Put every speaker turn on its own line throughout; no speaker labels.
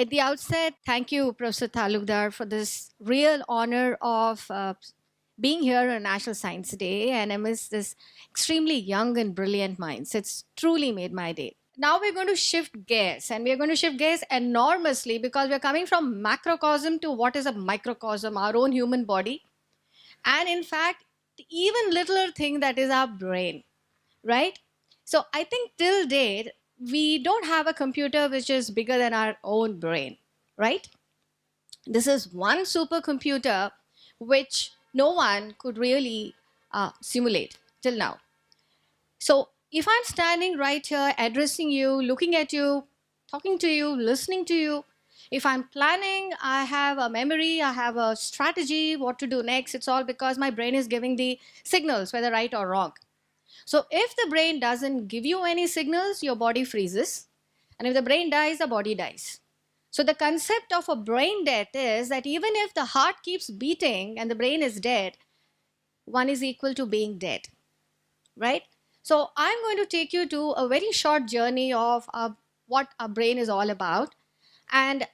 At the outset, thank you, Professor Talukdar, for this real honor of being here on National Science Day and amidst this extremely young and brilliant minds. It's truly made my day. Now we're going to shift gears, and we're going to shift gears enormously because we're coming from macrocosm to what is a microcosm, our own human body, and in fact, the even littler thing that is our brain, right? So I think till date, we don't have a computer which is bigger than our own brain, right? This is one supercomputer which no one could really simulate till now. So if I'm standing right here, addressing you, looking at you, talking to you, listening to you, if I'm planning, I have a memory, I have a strategy, what to do next, it's all because my brain is giving the signals, whether right or wrong. So if the brain doesn't give you any signals, your body freezes. And if the brain dies, the body dies. So the concept of a brain death is that even if the heart keeps beating and the brain is dead, one is equal to being dead, right? So I'm going to take you to a very short journey of what our brain is all about. And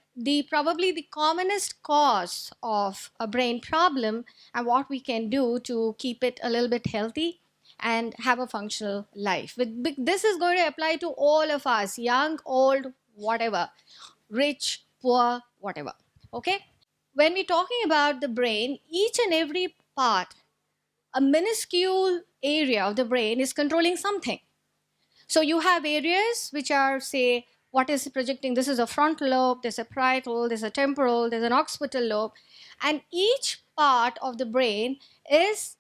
probably the commonest cause of a brain problem and what we can do to keep it a little bit healthy and have a functional life. This is going to apply to all of us, young, old, whatever, rich, poor, whatever, okay? When we're talking about the brain, each and every part, a minuscule area of the brain is controlling something. So you have areas which are, say, what is projecting? This is a frontal lobe, there's a parietal, there's a temporal, there's an occipital lobe, and each part of the brain is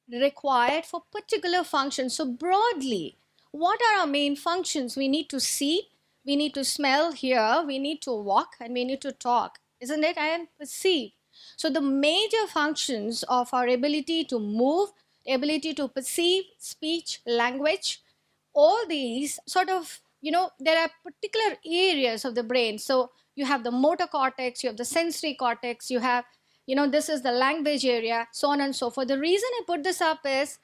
required for particular functions. So broadly, what are our main functions? We need to see, we need to smell, hear, we need to walk, and we need to talk, isn't it? And perceive. So the major functions of our ability to move, ability to perceive, speech, language, all these sort of, there are particular areas of the brain. So you have the motor cortex, you have the sensory cortex, you have, this is the language area, so on and so forth. The reason I put this up is,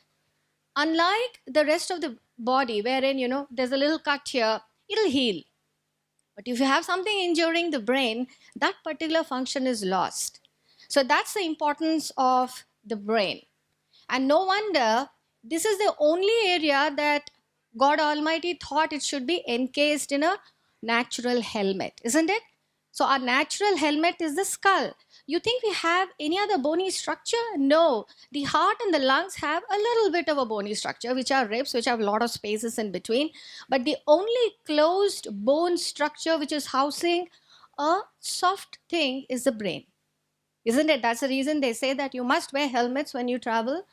unlike the rest of the body, wherein, there's a little cut here, it'll heal. But if you have something injuring the brain, that particular function is lost. So that's the importance of the brain. And no wonder this is the only area that God Almighty thought it should be encased in a natural helmet, isn't it? So our natural helmet is the skull. You think we have any other bony structure? No. The heart and the lungs have a little bit of a bony structure, which are ribs, which have a lot of spaces in between. But the only closed bone structure which is housing a soft thing is the brain. Isn't it? That's the reason they say that you must wear helmets when you travel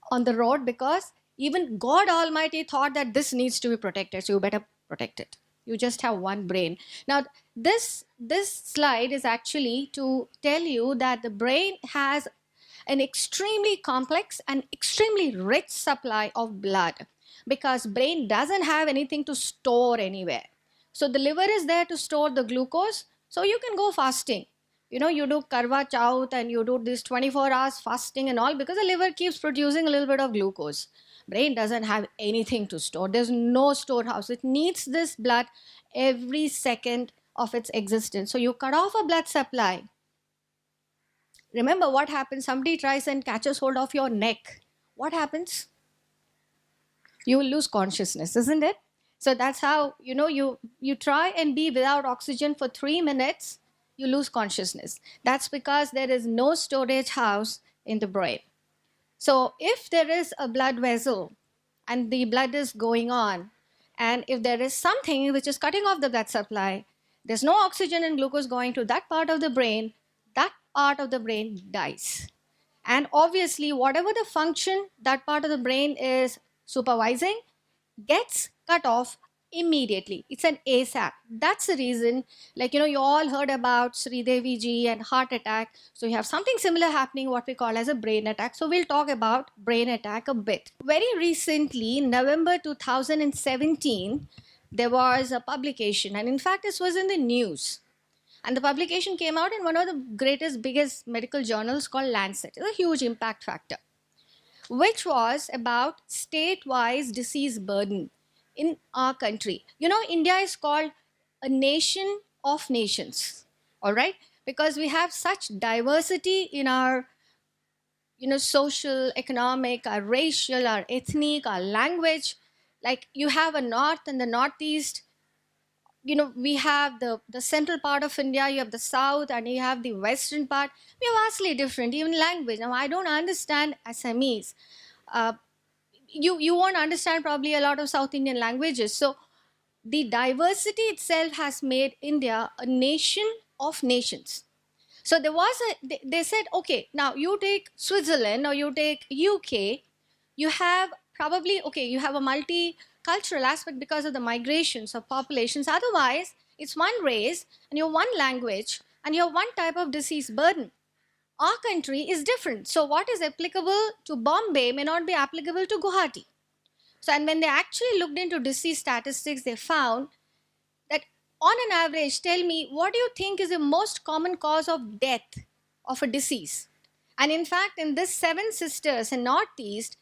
on the road, because even God Almighty thought that this needs to be protected, so you better protect it. You just have one brain. Now, this slide is actually to tell you that the brain has an extremely complex and extremely rich supply of blood, because brain doesn't have anything to store anywhere. So the liver is there to store the glucose, so you can go fasting. You do karwa chauth and you do this 24 hours fasting and all, because the liver keeps producing a little bit of glucose. Brain doesn't have anything to store. There's no storehouse. It needs this blood every second of its existence. So you cut off a blood supply. Remember what happens? Somebody tries and catches hold of your neck. What happens? You will lose consciousness, isn't it? So that's how, you try and be without oxygen for 3 minutes, you lose consciousness. That's because there is no storage house in the brain. So if there is a blood vessel and the blood is going on, and if there is something which is cutting off the blood supply, there's no oxygen and glucose going to that part of the brain, that part of the brain dies. And obviously, whatever the function that part of the brain is supervising gets cut off immediately. It's an ASAP. That's the reason, you all heard about Sri Devi ji and heart attack. So you have something similar happening, what we call as a brain attack. So we'll talk about brain attack a bit. Very recently, November 2017, there was a publication, and in fact, this was in the news. And the publication came out in one of the biggest medical journals called Lancet. It's a huge impact factor, which was about state-wise disease burden in our country. India is called a nation of nations, all right? Because we have such diversity in our, social, economic, our racial, our ethnic, our language. Like you have a north and the northeast, we have the central part of India, you have the south, and you have the western part. We are vastly different, even language. Now, I don't understand SMEs. Uh, you won't understand probably a lot of South Indian languages. So the diversity itself has made India a nation of nations. So there was they said, okay, now you take Switzerland or you take UK, you have probably, okay, you have a multicultural aspect because of the migrations of populations. Otherwise, it's one race and you have one language and you have one type of disease burden. Our country is different. So what is applicable to Bombay may not be applicable to Guwahati. So, and when they actually looked into disease statistics, they found that on an average, tell me, what do you think is the most common cause of death of a disease? And in fact, in this Seven Sisters in Northeast,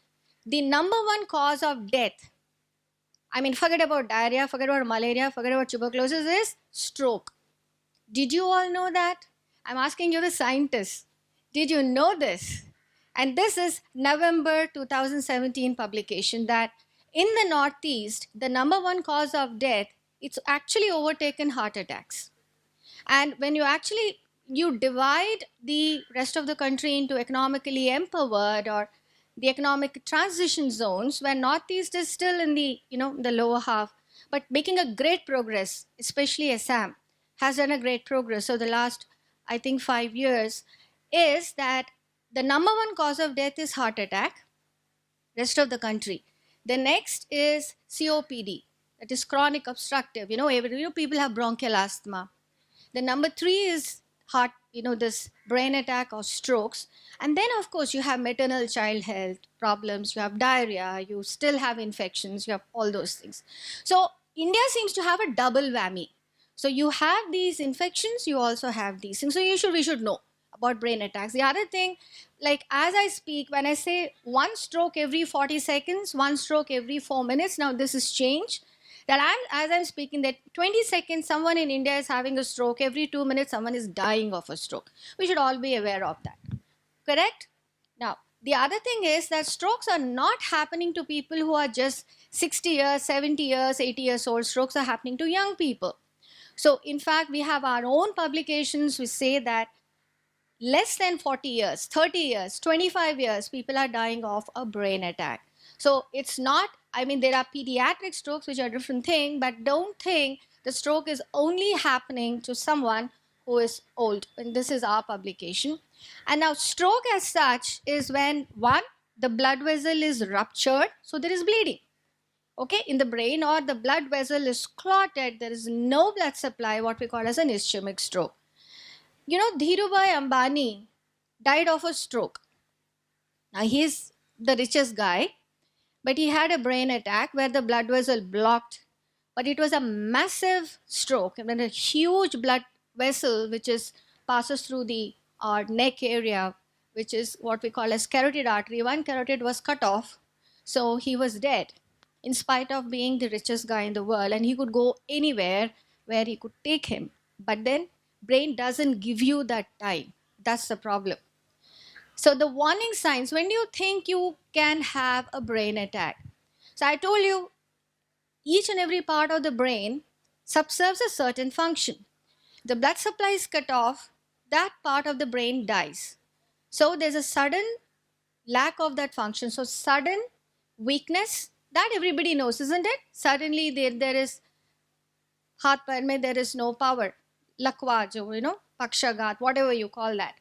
the number one cause of death, I mean, forget about diarrhea, forget about malaria, forget about tuberculosis, is stroke. Did you all know that? I'm asking you, the scientists. Did you know this? And this is November 2017 publication, that in the Northeast, the number one cause of death, it's actually overtaken heart attacks. And when you divide the rest of the country into economically empowered or the economic transition zones, where Northeast is still in the, the lower half, but making a great progress, especially Assam has done a great progress. So the last, I think, 5 years, is that the number one cause of death is heart attack, rest of the country. The next is COPD, that is chronic obstructive. People have bronchial asthma. The number 3 is heart, this brain attack or strokes. And then, of course, you have maternal child health problems, you have diarrhea, you still have infections, you have all those things. So India seems to have a double whammy. So you have these infections, you also have these things. So we should know about brain attacks. The other thing, like as I speak, when I say one stroke every 40 seconds, one stroke every 4 minutes, now this is changed. That as I'm speaking, that 20 seconds, someone in India is having a stroke. Every 2 minutes, someone is dying of a stroke. We should all be aware of that. Correct? Now, the other thing is that strokes are not happening to people who are just 60 years, 70 years, 80 years old. Strokes are happening to young people. So, in fact, we have our own publications which say that less than 40 years, 30 years, 25 years, people are dying of a brain attack. So it's not, there are pediatric strokes, which are a different thing, but don't think the stroke is only happening to someone who is old. And this is our publication. And now stroke as such is when, one, the blood vessel is ruptured, so there is bleeding. Okay, in the brain, or the blood vessel is clotted, there is no blood supply, what we call as an ischemic stroke. Dhirubhai Ambani died of a stroke. Now, he's the richest guy, but he had a brain attack where the blood vessel blocked. But it was a massive stroke. A huge blood vessel which passes through the neck area, which is what we call as carotid artery. One carotid was cut off, so he was dead, in spite of being the richest guy in the world. And he could go anywhere where he could take him. But then brain doesn't give you that time. That's the problem. So the warning signs, when do you think you can have a brain attack? So I told you, each and every part of the brain subserves a certain function. The blood supply is cut off, that part of the brain dies. So there's a sudden lack of that function. So sudden weakness, that everybody knows, isn't it? Suddenly there is haath pair mein, there is no power. Lakwa, pakshagat, whatever you call that.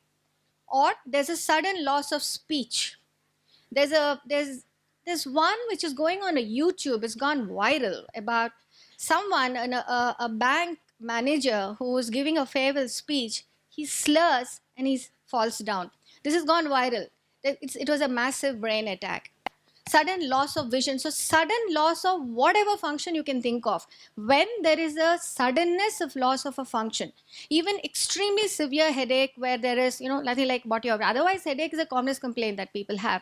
Or there's a sudden loss of speech. There's one which is going on a YouTube, it's gone viral, about someone, a bank manager who was giving a farewell speech. He slurs and he falls down. This has gone viral. It was a massive brain attack. Sudden loss of vision. So sudden loss of whatever function you can think of. When there is a suddenness of loss of a function, even extremely severe headache where there is, nothing like what you have. Otherwise, headache is a commonest complaint that people have.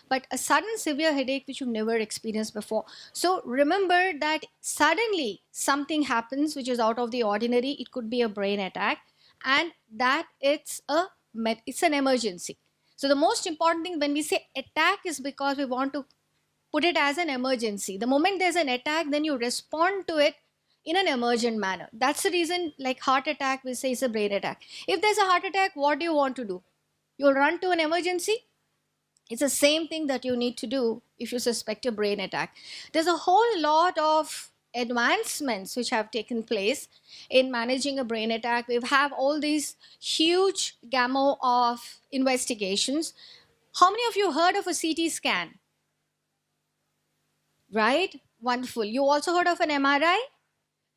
but a sudden severe headache which you've never experienced before. So remember that suddenly something happens which is out of the ordinary. It could be a brain attack, and that it's an emergency. So the most important thing when we say attack is because we want to put it as an emergency. The moment there's an attack, then you respond to it in an emergent manner. That's the reason, like heart attack, we say is a brain attack. If there's a heart attack, what do you want to do? You'll run to an emergency. It's the same thing that you need to do if you suspect a brain attack. There's a whole lot of advancements which have taken place in managing a brain attack. We have all these huge gamma of investigations. How many of you heard of a CT scan? Right? Wonderful. You also heard of an MRI?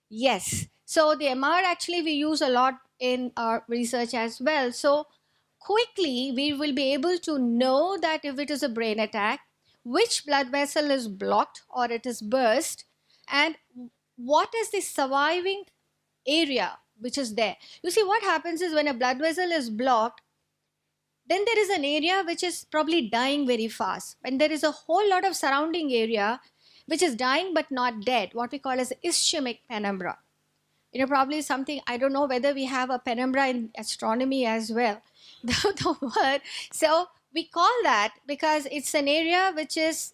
Yes. So the MR actually we use a lot in our research as well. So quickly we will be able to know that if it is a brain attack, which blood vessel is blocked or it is burst, and what is the surviving area which is there. You see, what happens is when a blood vessel is blocked, then there is an area which is probably dying very fast, and there is a whole lot of surrounding area which is dying but not dead, what we call as ischemic penumbra. Probably something, I don't know whether we have a penumbra in astronomy as well, the word. So we call that because it's an area which is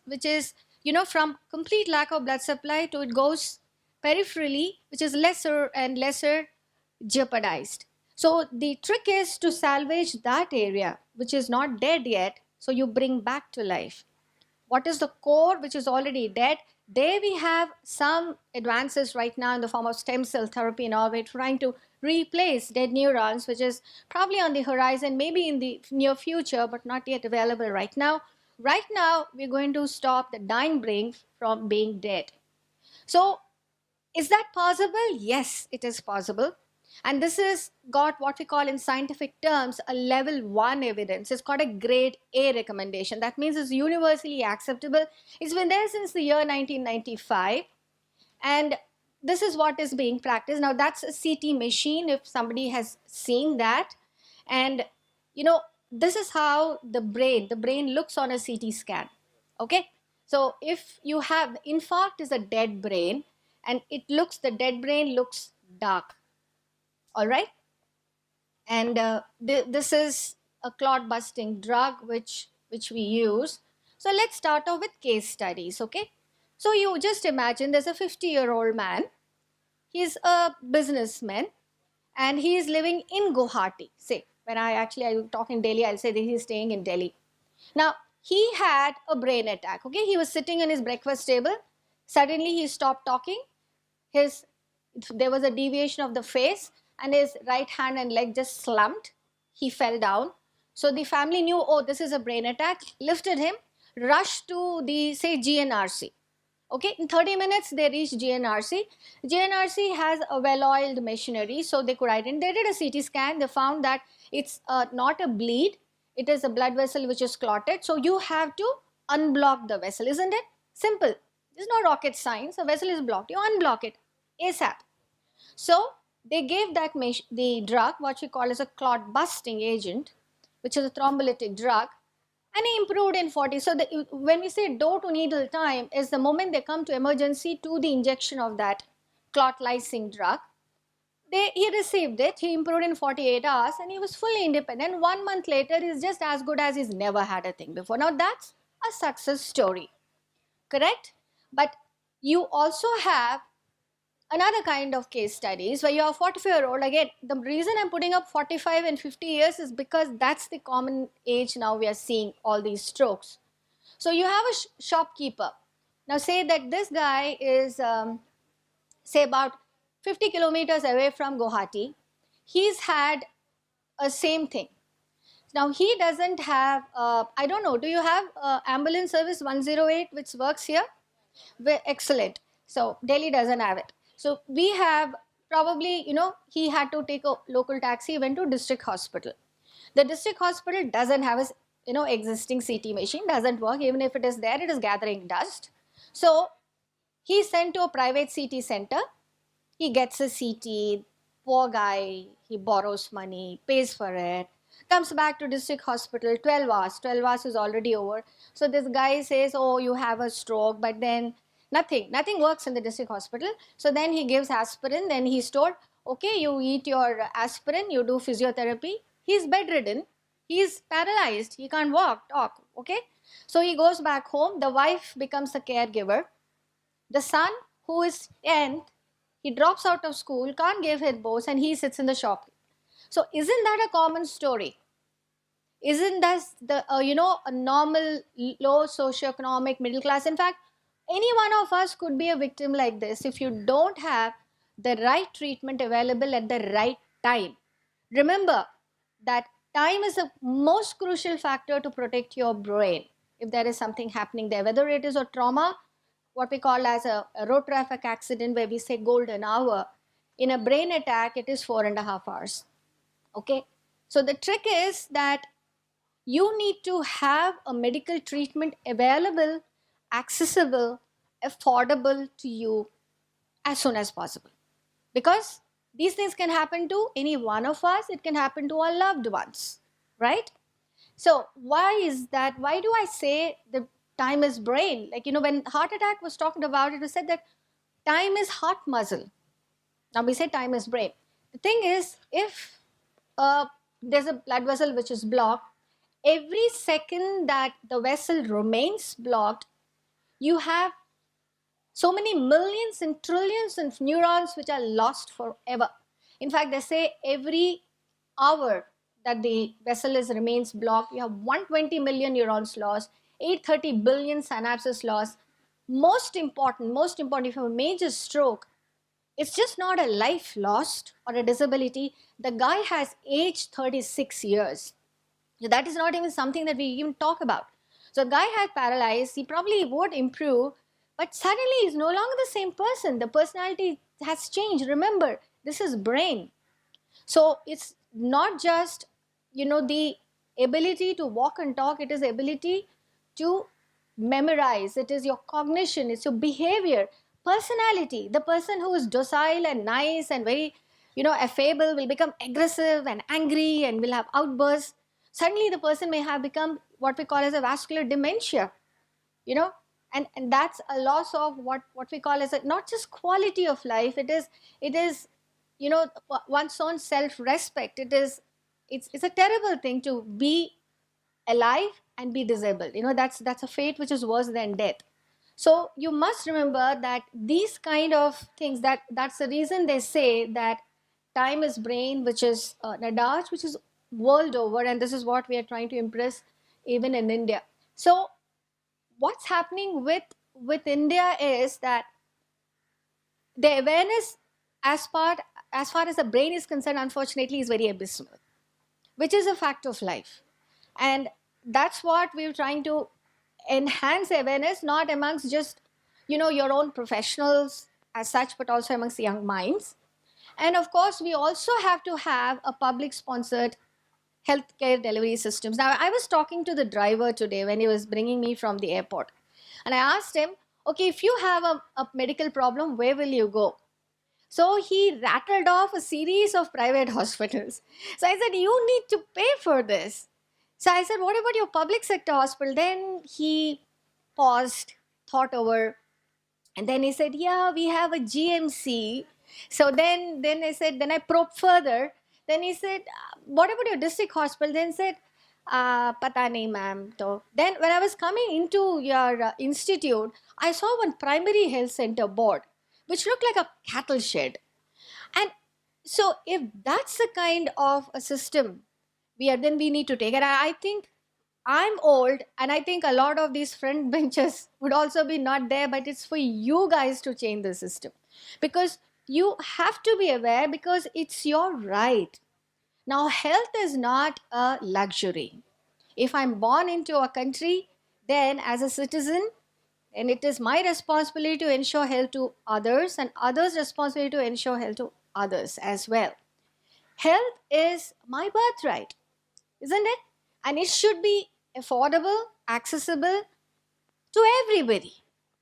from complete lack of blood supply to it goes peripherally, which is lesser and lesser jeopardized. So the trick is to salvage that area which is not dead yet, so you bring back to life. What is the core which is already dead? There we have some advances right now in the form of stem cell therapy and all. We're trying to replace dead neurons, which is probably on the horizon, maybe in the near future, but not yet available right now. Right now, we're going to stop the dying brain from being dead. So is that possible? Yes, it is possible. And this has got what we call in scientific terms a level 1 evidence. It's got a grade A recommendation. That means it's universally acceptable. It's been there since the year 1995. And this is what is being practiced. Now that's a CT machine, if somebody has seen that. And this is how the brain looks on a CT scan. Okay. So if you have, infarct is a dead brain, and the dead brain looks dark. All right. And this is a clot busting drug which we use. So let's start off with case studies. Okay. So you just imagine there's a 50-year-old man. He's a businessman and he is living in Guwahati. Say, when I talk in Delhi, I'll say that he's staying in Delhi. Now, he had a brain attack. Okay. He was sitting in his breakfast table. Suddenly he stopped talking. There was a deviation of the face, and his right hand and leg just slumped. He fell down. So the family knew, oh, this is a brain attack, lifted him, rushed to the, say, GNRC. Okay, in 30 minutes, they reached GNRC. GNRC has a well-oiled machinery, so they could identify. They did a CT scan. They found that it's not a bleed. It is a blood vessel which is clotted. So you have to unblock the vessel, isn't it? Simple. There's no rocket science. A vessel is blocked. You unblock it ASAP. So they gave the drug, what we call as a clot busting agent, which is a thrombolytic drug, and he improved in 40. So when we say door to needle time is the moment they come to emergency to the injection of that clot lysing drug. He received it, he improved in 48 hours, and he was fully independent. 1 month later, he's just as good as he's never had a thing before. Now that's a success story, correct? But you also have another kind of case studies where you are 45-year-old. Again, the reason I'm putting up 45 and 50 years is because that's the common age now we are seeing all these strokes. So you have a shopkeeper. Now say that this guy is, say about 50 kilometers away from Guwahati. He's had a same thing. Now he doesn't have, I don't know, do you have ambulance service 108 which works here? Excellent. So Delhi doesn't have it. So we have probably, he had to take a local taxi, went to district hospital. The district hospital doesn't have a, existing CT machine, doesn't work. Even if it is there, it is gathering dust. So he sent to a private CT center. He gets a CT, poor guy, he borrows money, pays for it. Comes back to district hospital, 12 hours. 12 hours is already over. So this guy says, oh, you have a stroke, but then nothing works in the district hospital. So then he gives aspirin. Then he's told, okay, you eat your aspirin, you do physiotherapy. He's bedridden. He's paralyzed. He can't walk, talk. Okay. So he goes back home. The wife becomes the caregiver. The son, who is 10th, he drops out of school, can't give his boss, and he sits in the shop. So isn't that a common story? Isn't that a normal low socioeconomic middle class? In fact, any one of us could be a victim like this if you don't have the right treatment available at the right time. Remember that time is the most crucial factor to protect your brain if there is something happening there, whether it is a trauma, what we call as a road traffic accident where we say golden hour. In a brain attack, it is 4.5 hours. Okay, so the trick is that you need to have a medical treatment available, accessible, affordable to you as soon as possible. Because these things can happen to any one of us, it can happen to our loved ones, right? So why is that? Why do I say the time is brain? Like, when heart attack was talked about, it was said that time is heart muscle. Now we say time is brain. The thing is, if there's a blood vessel which is blocked, every second that the vessel remains blocked, you have so many millions and trillions of neurons which are lost forever. In fact, they say every hour that the vessel remains blocked, you have 120 million neurons lost, 830 billion synapses lost. Most important, if you have a major stroke, it's just not a life lost or a disability. The guy has aged 36 years. That is not even something that we even talk about. So a guy had paralyzed, he probably would improve, but suddenly he's no longer the same person. The personality has changed. Remember, this is brain. So it's not just, the ability to walk and talk, it is ability to memorize, it is your cognition, it's your behavior, personality. The person who is docile and nice and very, affable will become aggressive and angry and will have outbursts. Suddenly the person may have become what we call as a vascular dementia, and that's a loss of what we call as not just quality of life, it is one's own self-respect. It's a terrible thing to be alive and be disabled. That's a fate which is worse than death. So you must remember that these kind of things, that's the reason they say that time is brain, which is an adage which is world over, and this is what we are trying to impress even in India. So what's happening with India is that the awareness as far as the brain is concerned, unfortunately, is very abysmal, which is a fact of life. And that's what we're trying to enhance awareness, not amongst just, your own professionals as such, but also amongst the young minds. And of course, we also have to have a public-sponsored healthcare delivery systems. Now, I was talking to the driver today when he was bringing me from the airport. And I asked him, okay, if you have a medical problem, where will you go? So he rattled off a series of private hospitals. So I said, you need to pay for this. So I said, what about your public sector hospital? Then he paused, thought over, and then he said, yeah, we have a GMC. So then I said, then I probed further. Then he said, what about your district hospital? Then said, pata nahi ma'am. So then when I was coming into your institute, I saw one primary health center board, which looked like a cattle shed. And so if that's the kind of a system then we need to take it. I think I'm old, and I think a lot of these front benches would also be not there, but it's for you guys to change the system. Because you have to be aware, because it's your right. Now, health is not a luxury. If I'm born into a country, then as a citizen, and it is my responsibility to ensure health to others, and others' responsibility to ensure health to others as well. Health is my birthright, isn't it? And it should be affordable, accessible to everybody,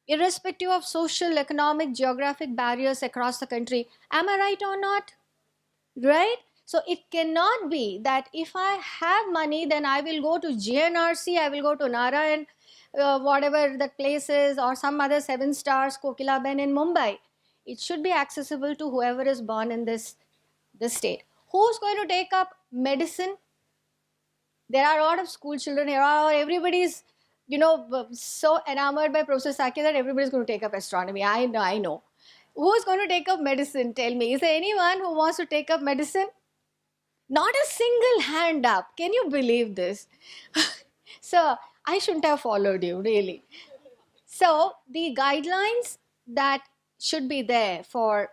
irrespective of social, economic, geographic barriers across the country. Am I right or not? Right? So it cannot be that if I have money, then I will go to GNRC, I will go to Narayan, whatever that place is, or some other 7 stars, Kokilaben in Mumbai. It should be accessible to whoever is born in this state. Who's going to take up medicine? There are a lot of school children here. Everybody's, so enamored by Professor Saki that everybody's going to take up astronomy. I know. Who's going to take up medicine? Tell me. Is there anyone who wants to take up medicine? Not a single hand up. Can you believe this? So I shouldn't have followed you, really. So the guidelines that should be there for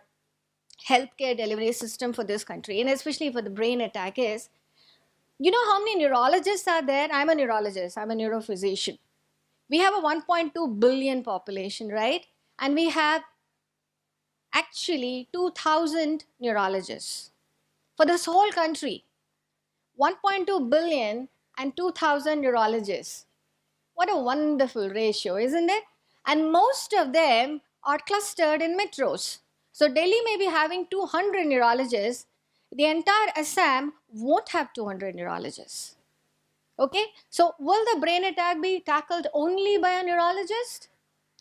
healthcare delivery system for this country, and especially for the brain attack, is, you know how many neurologists are there? I'm a neurologist, I'm a neurophysician. We have a 1.2 billion population, right? And we have actually 2,000 neurologists for this whole country. 1.2 billion and 2,000 neurologists. What a wonderful ratio, isn't it? And most of them are clustered in metros. So Delhi may be having 200 neurologists. The entire Assam won't have 200 neurologists. Okay? So will the brain attack be tackled only by a neurologist?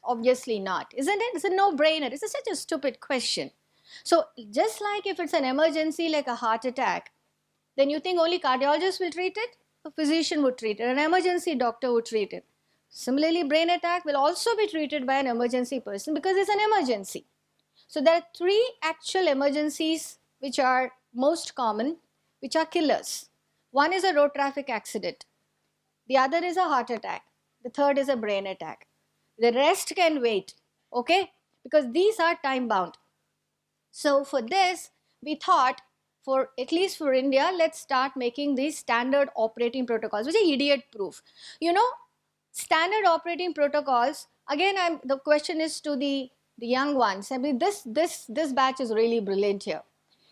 Obviously not, isn't it? It's a no-brainer. It's such a stupid question. So just like if it's an emergency like a heart attack, then you think only cardiologist will treat it? A physician would treat it, an emergency doctor would treat it. Similarly, brain attack will also be treated by an emergency person because it's an emergency. So there are 3 actual emergencies which are most common, which are killers. One is a road traffic accident. The other is a heart attack. The third is a brain attack. The rest can wait, okay? Because these are time bound. So for this, we thought, for at least for India, let's start making these standard operating protocols, which are idiot proof. You know, standard operating protocols, again, the question is to the young ones. I mean, this batch is really brilliant here.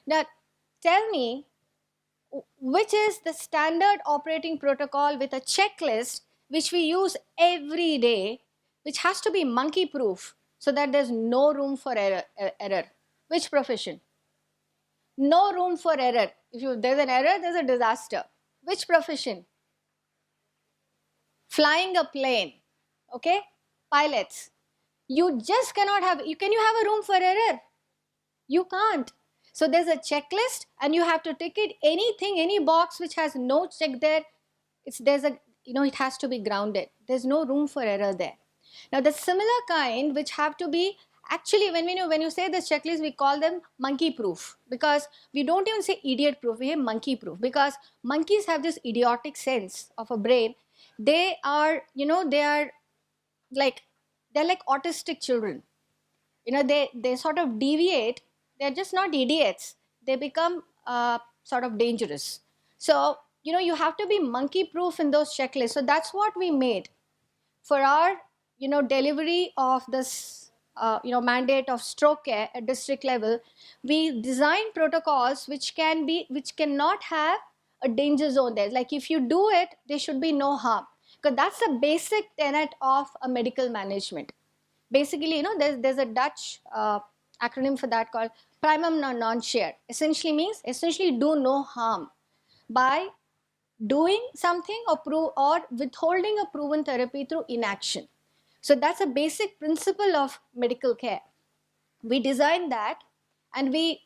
Now, tell me, which is the standard operating protocol with a checklist which we use every day, which has to be monkey proof so that there's no room for error. Which profession? No room for error. If there's an error, there's a disaster. Which profession? Flying a plane, okay? Pilots. You just cannot have, can you have a room for error? You can't. So there's a checklist and you have to tick it, anything, any box which has no check there, it has to be grounded. There's no room for error there. Now the similar kind which have to be, actually when you say the checklist, we call them monkey proof, because we don't even say idiot proof, we have monkey proof, because monkeys have this idiotic sense of a brain. They are like autistic children. They sort of deviate. They're just not idiots. They become sort of dangerous. So, you have to be monkey proof in those checklists. So that's what we made for our, delivery of this, mandate of stroke care at district level. We designed protocols which cannot have a danger zone there. Like if you do it, there should be no harm. Because that's the basic tenet of a medical management. Basically, there's a Dutch acronym for that called primum non share. Essentially do no harm by doing something or withholding a proven therapy through inaction. So that's a basic principle of medical care. We designed that, and we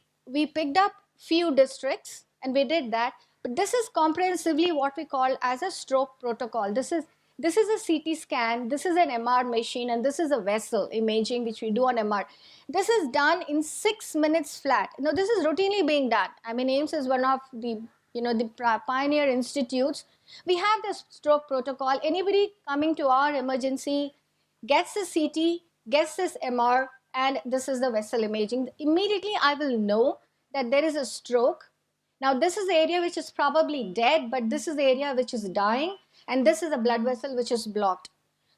picked up few districts and we did that. But this is comprehensively what we call as a stroke protocol. This is a CT scan, this is an MR machine, and this is a vessel imaging which we do on MR. This is done in 6 minutes flat. Now this is routinely being done. I mean, AIIMS is one of the pioneer institutes. We have this stroke protocol. Anybody coming to our emergency gets the CT, gets this MR, and this is the vessel imaging. Immediately I will know that there is a stroke. Now this is the area which is probably dead, but this is the area which is dying, and this is a blood vessel which is blocked.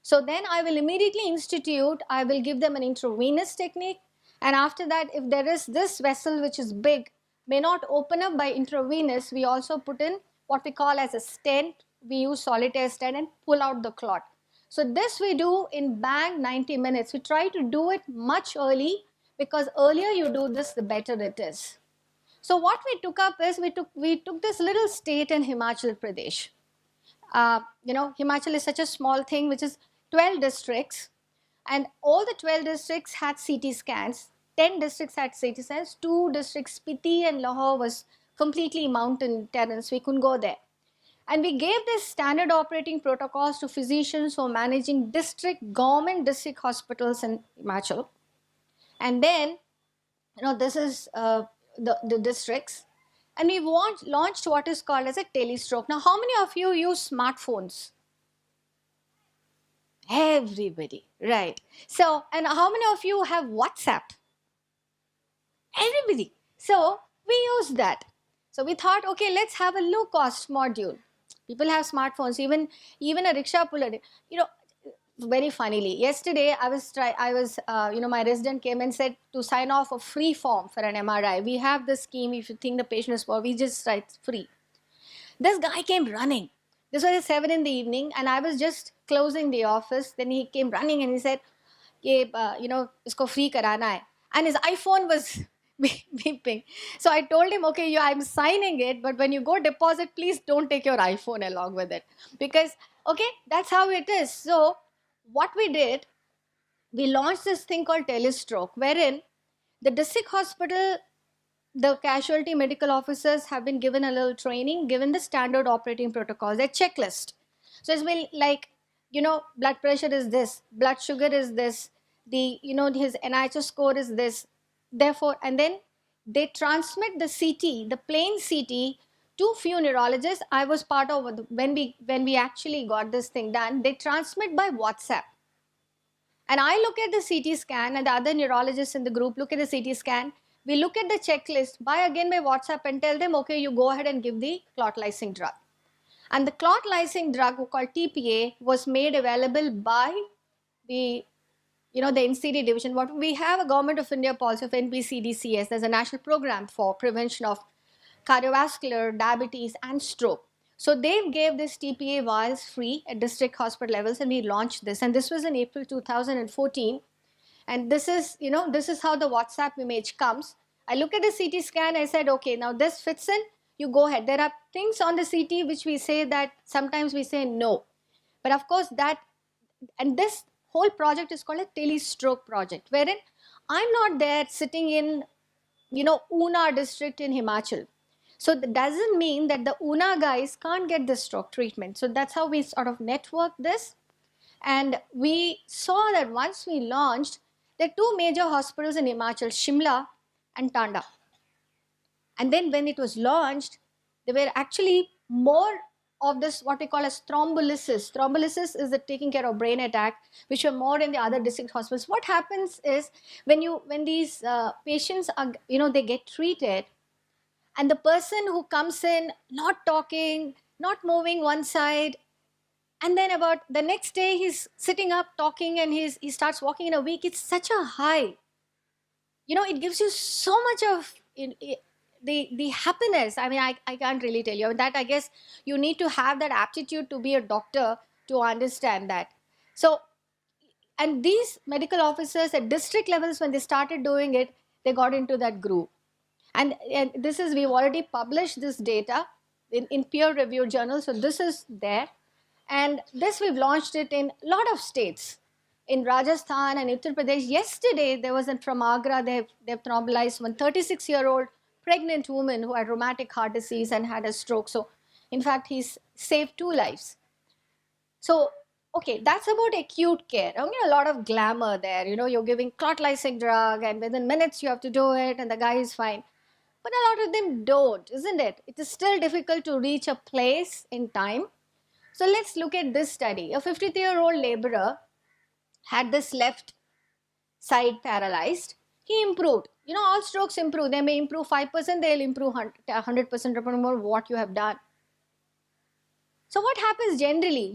So then I will immediately I will give them an intravenous technique, and after that, if there is this vessel which is big, may not open up by intravenous, we also put in what we call as a stent. We use solitaire stent and pull out the clot. So this we do in bang 90 minutes. We try to do it much early, because earlier you do this, the better it is. So what we took up is we took this little state in Himachal Pradesh. Himachal is such a small thing, which is 12 districts, and all the 12 districts had CT scans. 10 districts had CT scans. 2 districts, Spiti and Lahore, was completely mountain terrains. We couldn't go there. And we gave this standard operating protocols to physicians who are managing government district hospitals in Himachal. And then, this is the districts. And we launched what is called as a telestroke. Now, how many of you use smartphones? Everybody, right. So, and how many of you have WhatsApp? Everybody. So, we used that. So, we thought, okay, let's have a low cost module. People have smartphones, even a rickshaw puller. Very funnily, yesterday my resident came and said to sign off a free form for an MRI. We have this scheme. If you think the patient is poor, we just write free. This guy came running. This was at 7 in the evening, and I was just closing the office. Then he came running and he said, isko free karana hai. And his iPhone was beeping. So I told him, okay, I'm signing it, but when you go deposit, please don't take your iPhone along with it. Because, okay, that's how it is. So what we did, we launched this thing called telestroke, wherein the district hospital, the casualty medical officers have been given a little training, given the standard operating protocols, a checklist. So it's been like, blood pressure is this, blood sugar is this, his NIHS score is this. Therefore, and then they transmit the CT, the plain CT, to few neurologists. I was part of when we actually got this thing done. They transmit by WhatsApp. And I look at the CT scan, and the other neurologists in the group look at the CT scan. We look at the checklist by WhatsApp and tell them, okay, you go ahead and give the clot lysing drug. And the clot lysing drug, called TPA, was made available by the NCD division. What we have a Government of India policy of NPCDCS. There's a national program for prevention of cardiovascular, diabetes, and stroke. So they gave this TPA vials free at district hospital levels, and we launched this. And this was in April 2014. And this is how the WhatsApp image comes. I look at the CT scan, I said, okay, now this fits in, you go ahead. There are things on the CT which we say that sometimes we say no. But of course and this whole project is called a telestroke project, wherein I'm not there sitting in, Una district in Himachal. So that doesn't mean that the Una guys can't get the stroke treatment. So that's how we sort of networked this. And we saw that once we launched, there are 2 major hospitals in Himachal, Shimla and Tanda. And then when it was launched, there were actually more of this, what we call as thrombolysis. Thrombolysis is the taking care of brain attack, which are more in the other district hospitals. What happens is when these patients are, they get treated, and the person who comes in not talking, not moving one side, and then about the next day he's sitting up talking, and he starts walking in a week. It's such a high. It gives you so much of the happiness. I mean, I can't really tell you that. I guess you need to have that aptitude to be a doctor to understand that. So, and these medical officers at district levels, when they started doing it, they got into that groove. And we've already published this data in peer-reviewed journals. So this is there. And this we've launched it in a lot of states. In Rajasthan and Uttar Pradesh. Yesterday, there was from Agra, they've thrombolized one 36-year-old pregnant woman who had rheumatic heart disease and had a stroke. So, in fact, he's saved 2 lives. So, okay, that's about acute care. I mean, a lot of glamour there. You're giving clot lysing drug, and within minutes you have to do it, and the guy is fine. But a lot of them don't, isn't it? It is still difficult to reach a place in time. So, let's look at this study. A 53-year-old laborer had this left side paralyzed. He improved. All strokes improve. They may improve 5%, they'll improve 100% depending on what you have done. So what happens generally?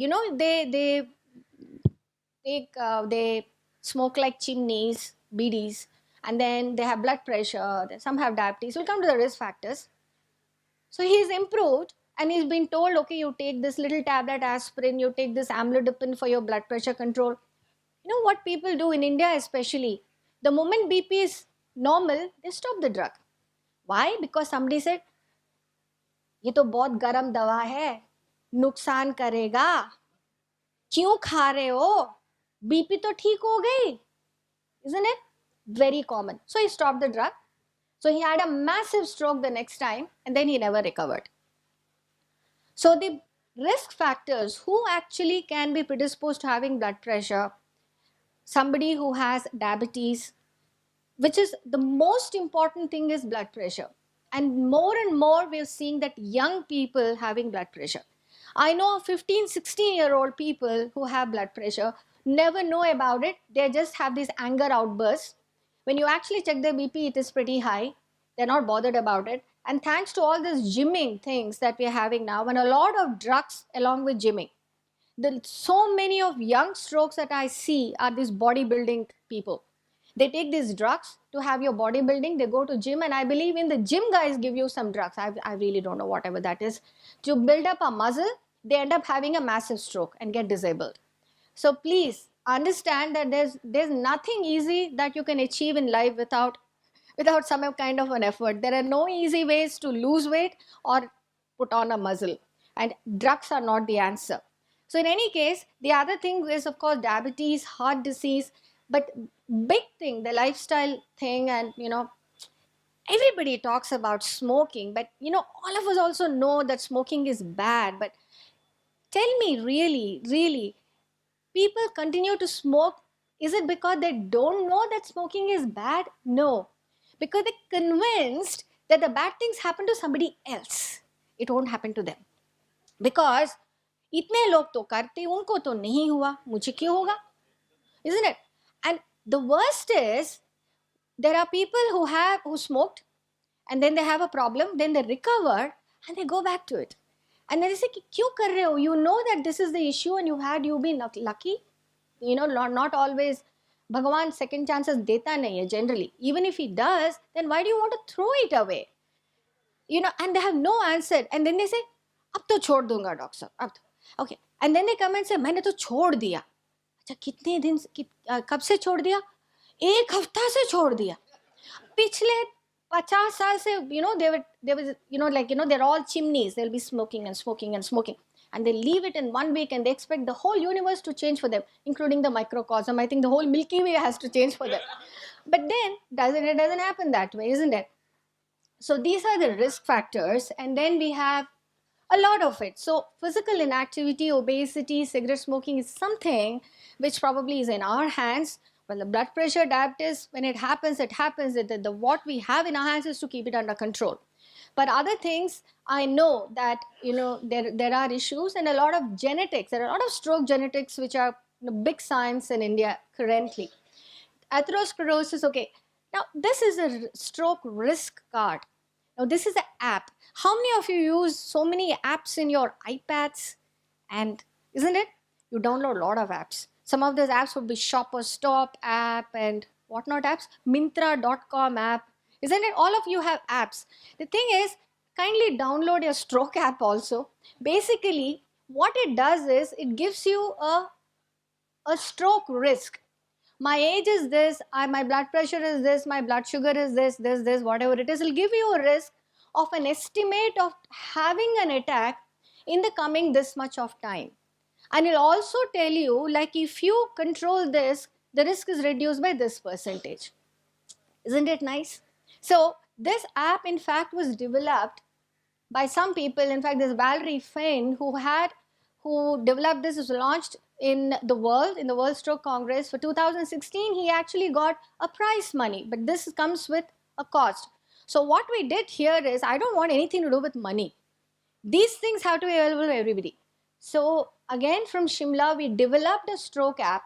They smoke like chimneys, BDs, and then they have blood pressure. Some have diabetes. We'll come to the risk factors. So he's improved, and he's been told, okay, you take this little tablet aspirin, you take this amlodipine for your blood pressure control. What people do in India especially, the moment BP is normal, they stop the drug. Why? Because somebody said, ये तो बहुत गरम दवा है, नुकसान करेगा, क्यों खा रहे हो, बीपी तो ठीक हो गई, isn't it? Very common. So he stopped the drug. So he had a massive stroke the next time and then he never recovered. So the risk factors, who actually can be predisposed to having blood pressure, somebody who has diabetes, which is the most important thing is blood pressure. And more we're seeing that young people having blood pressure. I know 15, 16-year-old people who have blood pressure, never know about it. They just have these anger outbursts. When you actually check their BP, it is pretty high. They're not bothered about it. And thanks to all these gymming things that we're having now, and a lot of drugs along with gymming, so many of young strokes that I see are these bodybuilding people. They take these drugs to have your bodybuilding. They go to gym, and I believe in the gym guys give you some drugs. I really don't know whatever that is. To build up a muscle, they end up having a massive stroke and get disabled. So please understand that there's nothing easy that you can achieve in life without some kind of an effort. There are no easy ways to lose weight or put on a muscle, and drugs are not the answer. So in any case, the other thing is, of course, diabetes, heart disease, but big thing, the lifestyle thing, and everybody talks about smoking, but all of us also know that smoking is bad. But tell me, really, people continue to smoke. Is it because they don't know that smoking is bad? No, because they're convinced that the bad things happen to somebody else. It won't happen to them. Because इतने लोग तो करते, उनको तो नहीं हुआ, मुझे क्यों होगा? Isn't it? And the worst is, there are people who smoked and then they have a problem, then they recover and they go back to it. And then they say, क्यों कर रहे हो? You know that this is the issue and you've been lucky. Not always Bhagavan second chances deta nahi hai generally. Even if he does, then why do you want to throw it away? And they have no answer. And then they say, अब तो छोड़ दूंगा doctor साहब, अब तो okay. And then they come and say, मैंने तो छोड़ दिया. अच्छा, कितने दिन, कब से छोड़ दिया? एक हफ्ता से छोड़ दिया. पिछले 50 साल से, they're all chimneys. They'll be smoking and smoking and smoking. And they leave it in 1 week and they expect the whole universe to change for them, including the microcosm. I think the whole Milky Way has to change for them. But then it doesn't happen that way, isn't it? So these are the risk factors, and then we have a lot of it. So physical inactivity, obesity, cigarette smoking is something which probably is in our hands. Well, the blood pressure, diabetes, when it happens. What we have in our hands is to keep it under control. But other things, I know that there are issues, and a lot of genetics. There are a lot of stroke genetics which are big science in India currently. Atherosclerosis, okay. Now this is a stroke risk card. Now this is an app. How many of you use so many apps in your iPads? And isn't it? You download a lot of apps. Some of those apps would be Shop or Stop app and whatnot apps. Mintra.com app. Isn't it? All of you have apps. The thing is, kindly download your stroke app also. Basically, what it does is, it gives you a stroke risk. My age is this, my blood pressure is this, my blood sugar is this, whatever it is. It will give you a risk of an estimate of having an attack in the coming this much of time. And it will also tell you, like, if you control this, the risk is reduced by this percentage. Isn't it nice? So this app, in fact, was developed by some people. In fact, there's Valerie Fain who developed this, was launched in the World Stroke Congress for 2016. He actually got a prize money, but this comes with a cost. So what we did here is, I don't want anything to do with money. These things have to be available to everybody. So again, from Shimla, we developed a stroke app,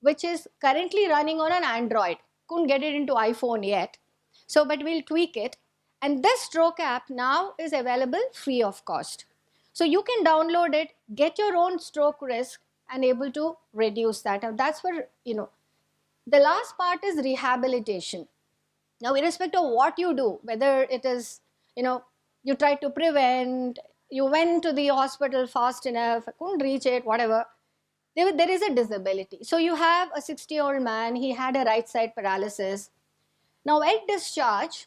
which is currently running on an Android. Couldn't get it into iPhone yet. So, but we'll tweak it. And this stroke app now is available free of cost. So you can download it, get your own stroke risk, and able to reduce that. Now that's where, the last part is rehabilitation. Now, irrespective of what you do, whether it is, you try to prevent, you went to the hospital fast enough, couldn't reach it, whatever, there is a disability. So you have a 60-year-old man, he had a right side paralysis. Now at discharge,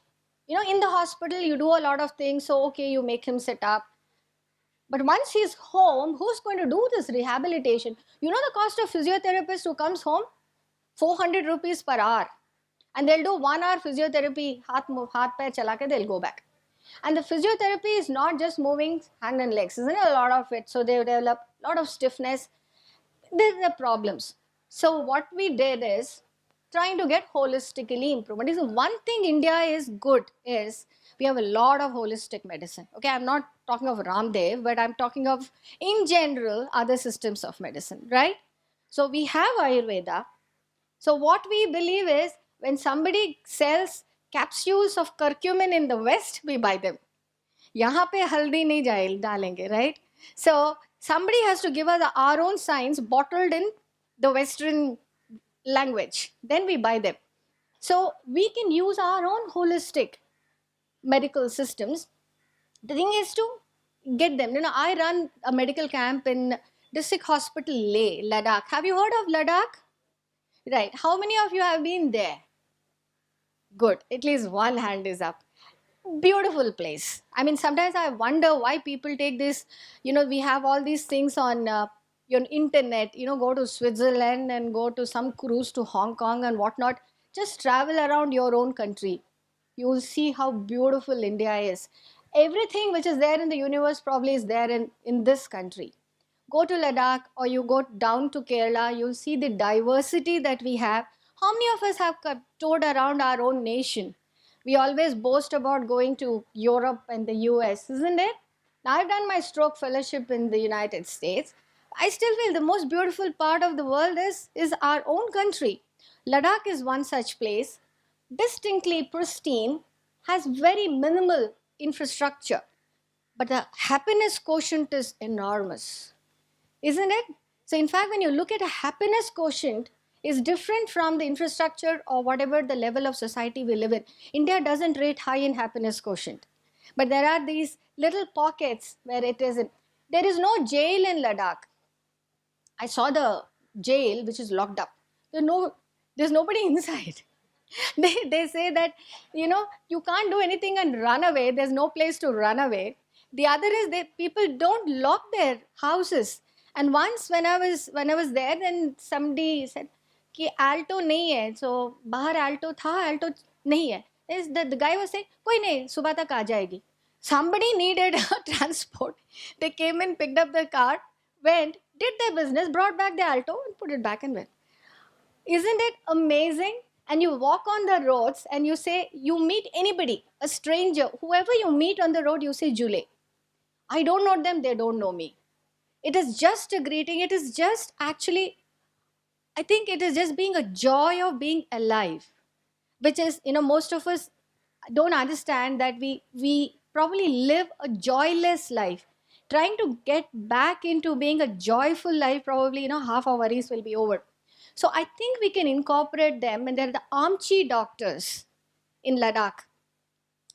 In the hospital, you do a lot of things. So, okay, you make him sit up. But once he's home, who's going to do this rehabilitation? The cost of physiotherapist who comes home? 400 rupees per hour. And they'll do 1 hour physiotherapy, haath pair chala ke, they'll go back. And the physiotherapy is not just moving hand and legs, isn't it? A lot of it. So they develop a lot of stiffness. These are the problems. So what we did is trying to get holistically improvement. So one thing India is good is we have a lot of holistic medicine. Okay, I'm not talking of Ramdev, but I'm talking of in general other systems of medicine, right? So we have Ayurveda. So what we believe is when somebody sells capsules of curcumin in the West, we buy them. यहाँ पे हल्दी नहीं डालेंगे, right? So somebody has to give us our own science bottled in the Western language. Then we buy them. So we can use our own holistic medical systems. The thing is to get them. I run a medical camp in District Hospital Leh, Ladakh. Have you heard of Ladakh? Right. How many of you have been there? Good. At least one hand is up. Beautiful place. I mean, sometimes I wonder why people take this. We have all these things on your internet. Go to Switzerland and go to some cruise to Hong Kong and whatnot. Just travel around your own country. You will see how beautiful India is. Everything which is there in the universe probably is there in this country. Go to Ladakh or you go down to Kerala, you'll see the diversity that we have. How many of us have toured around our own nation? We always boast about going to Europe and the US, isn't it? Now, I've done my stroke fellowship in the United States. I still feel the most beautiful part of the world is our own country. Ladakh is one such place, distinctly pristine, has very minimal infrastructure, but the happiness quotient is enormous, isn't it? So in fact, when you look at a happiness quotient, is different from the infrastructure or whatever the level of society we live in. India doesn't rate high in happiness quotient. But there are these little pockets where it isn't. There is no jail in Ladakh. I saw the jail which is locked up. There's nobody inside. They say that, you can't do anything and run away. There's no place to run away. The other is that people don't lock their houses. And once when I was there, then somebody said, कि alto नहीं है, so बाहर alto था, alto नहीं है. The guy was saying, कोई नहीं, सुबह तक आ जाएगी. Somebody needed a transport. They came and picked up the car, went, did their business, brought back the alto and put it back and went. Isn't it amazing? And you walk on the roads and you say, you meet anybody, a stranger, whoever you meet on the road, you say, Jule. I don't know them, they don't know me. It is just a greeting. It is just actually, I think it is just being a joy of being alive, which is, most of us don't understand that we probably live a joyless life. Trying to get back into being a joyful life, probably, half our worries will be over. So I think we can incorporate them, and they're the Amchi doctors in Ladakh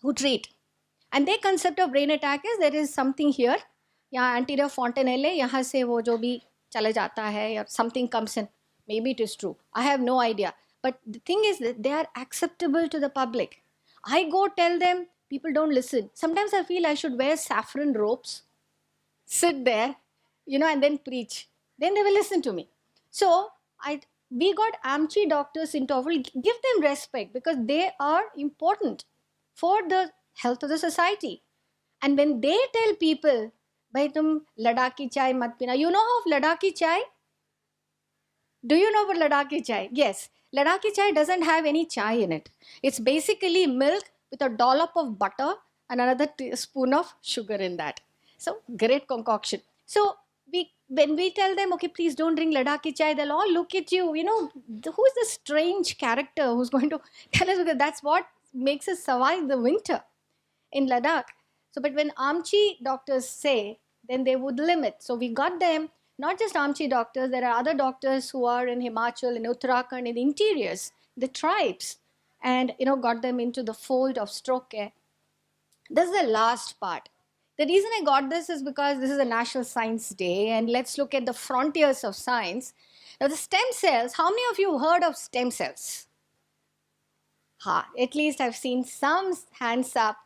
who treat. And their concept of brain attack is there is something here, यहाँ anterior fontanelle, यहाँ से वो जो भी चले जाता है, or something comes in. Maybe it is true. I have no idea. But the thing is that they are acceptable to the public. I go tell them, people don't listen. Sometimes I feel I should wear saffron robes, sit there, and then preach. Then they will listen to me. So we got Amchi doctors into our, give them respect because they are important for the health of the society. And when they tell people, bhai tum Ladakhi chai mat pina, you know of Ladakhi chai? Do you know about Ladakhi chai? Yes. Ladakhi chai doesn't have any chai in it. It's basically milk with a dollop of butter and another spoon of sugar in that. So, great concoction. So, when we tell them, okay, please don't drink Ladakhi chai, they'll all look at you, who's the strange character who's going to tell us, because that's what makes us survive the winter in Ladakh. So, but when Amchi doctors say, then they would limit. So, we got them, not just Amchi doctors, there are other doctors who are in Himachal, in Uttarakhand, in the interiors, the tribes, and, got them into the fold of stroke care. This is the last part. The reason I got this is because this is a National Science Day, and let's look at the frontiers of science. Now, the stem cells, how many of you heard of stem cells? Ha, at least I've seen some hands up.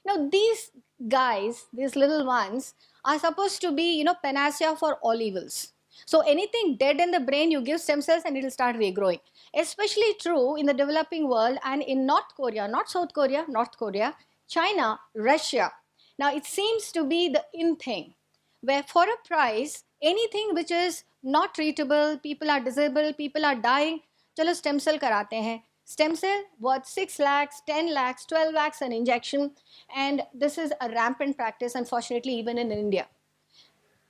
Now, these guys, these little ones, are supposed to be, panacea for all evils. So anything dead in the brain, you give stem cells and it will start regrowing. Especially true in the developing world and in North Korea, not South Korea, North Korea, China, Russia. Now, it seems to be the in thing, where for a price, anything which is not treatable, people are disabled, people are dying, chalo stem cell karate hain. Stem cell worth 6 lakhs, 10 lakhs, 12 lakhs an injection, and this is a rampant practice, unfortunately, even in India.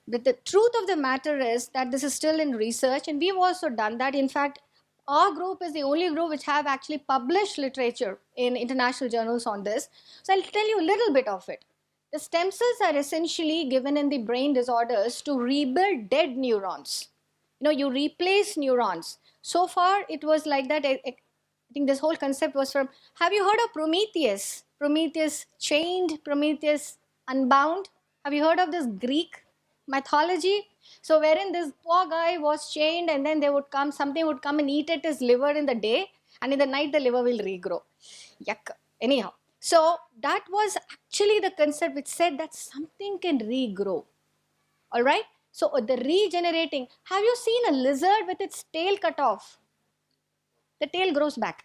But the truth of the matter is that this is still in research, and we've also done that. In fact, our group is the only group which have actually published literature in international journals on this. So I'll tell you a little bit of it. The stem cells are essentially given in the brain disorders to rebuild dead neurons. You replace neurons. So far, it was like that. I think this whole concept was from, have you heard of Prometheus? Prometheus chained, Prometheus unbound. Have you heard of this Greek mythology? So wherein this poor guy was chained and then something would come and eat at his liver in the day, and in the night the liver will regrow. Yuck. Anyhow, so that was actually the concept which said that something can regrow. All right. So the regenerating, have you seen a lizard with its tail cut off? The tail grows back.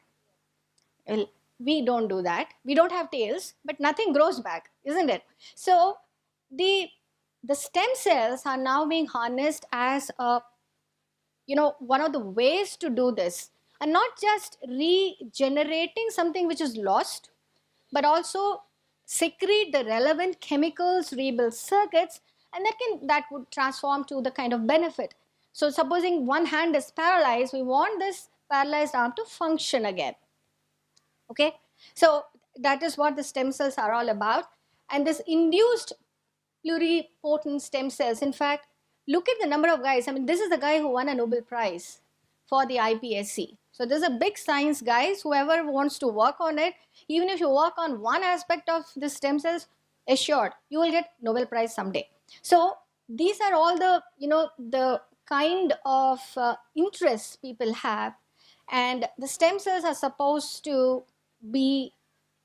Well, we don't do that. We don't have tails, but nothing grows back, isn't it? So the stem cells are now being harnessed as one of the ways to do this, and not just regenerating something which is lost, but also secrete the relevant chemicals, rebuild circuits, and that would transform to the kind of benefit. So supposing one hand is paralyzed, we want this paralyzed arm to function again. Okay, so that is what the stem cells are all about. And this induced pluripotent stem cells, in fact, look at the number of guys. I mean, this is the guy who won a Nobel Prize for the iPSC. So this is a big science, guys. Whoever wants to work on it, even if you work on one aspect of the stem cells, assured you will get Nobel Prize someday. So these are all the the kind of interests people have, and the stem cells are supposed to be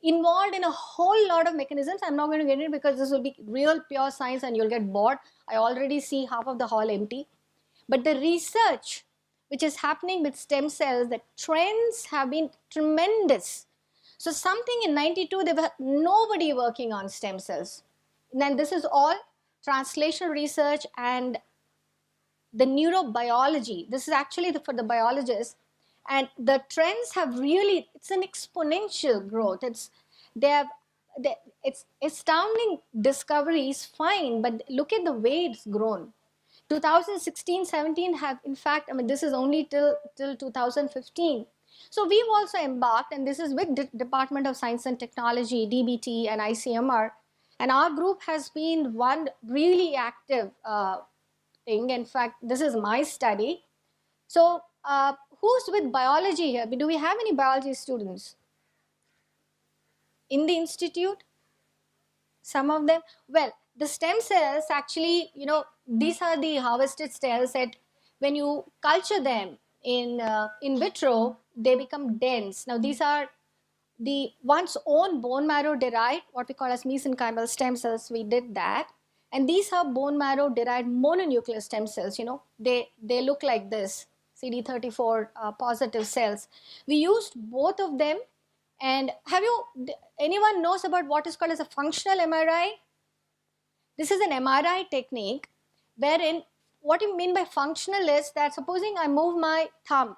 involved in a whole lot of mechanisms. I'm not going to get into it because this will be real pure science and you'll get bored. I already see half of the hall empty. But the research which is happening with stem cells, the trends have been tremendous. So something in 92, there was nobody working on stem cells. And then this is all translational research and the neurobiology. This is actually for the biologists. And the trends have really, it's an exponential growth. It's astounding discoveries, fine, but look at the way it's grown. 2016-17 have, in fact, I mean, this is only till 2015. So we've also embarked, and this is with Department of Science and Technology, DBT and ICMR, and our group has been one really active thing. In fact, this is my study. So who's with biology here? Do we have any biology students in the institute? Some of them? Well, the stem cells actually, these are the harvested cells that when you culture them in vitro, they become dense. Now, these are the one's own bone marrow derived, what we call as mesenchymal stem cells. We did that. And these are bone marrow derived mononuclear stem cells. They look like this. CD34 positive cells. We used both of them. And anyone knows about what is called as a functional MRI? This is an MRI technique wherein what you mean by functional is that supposing I move my thumb,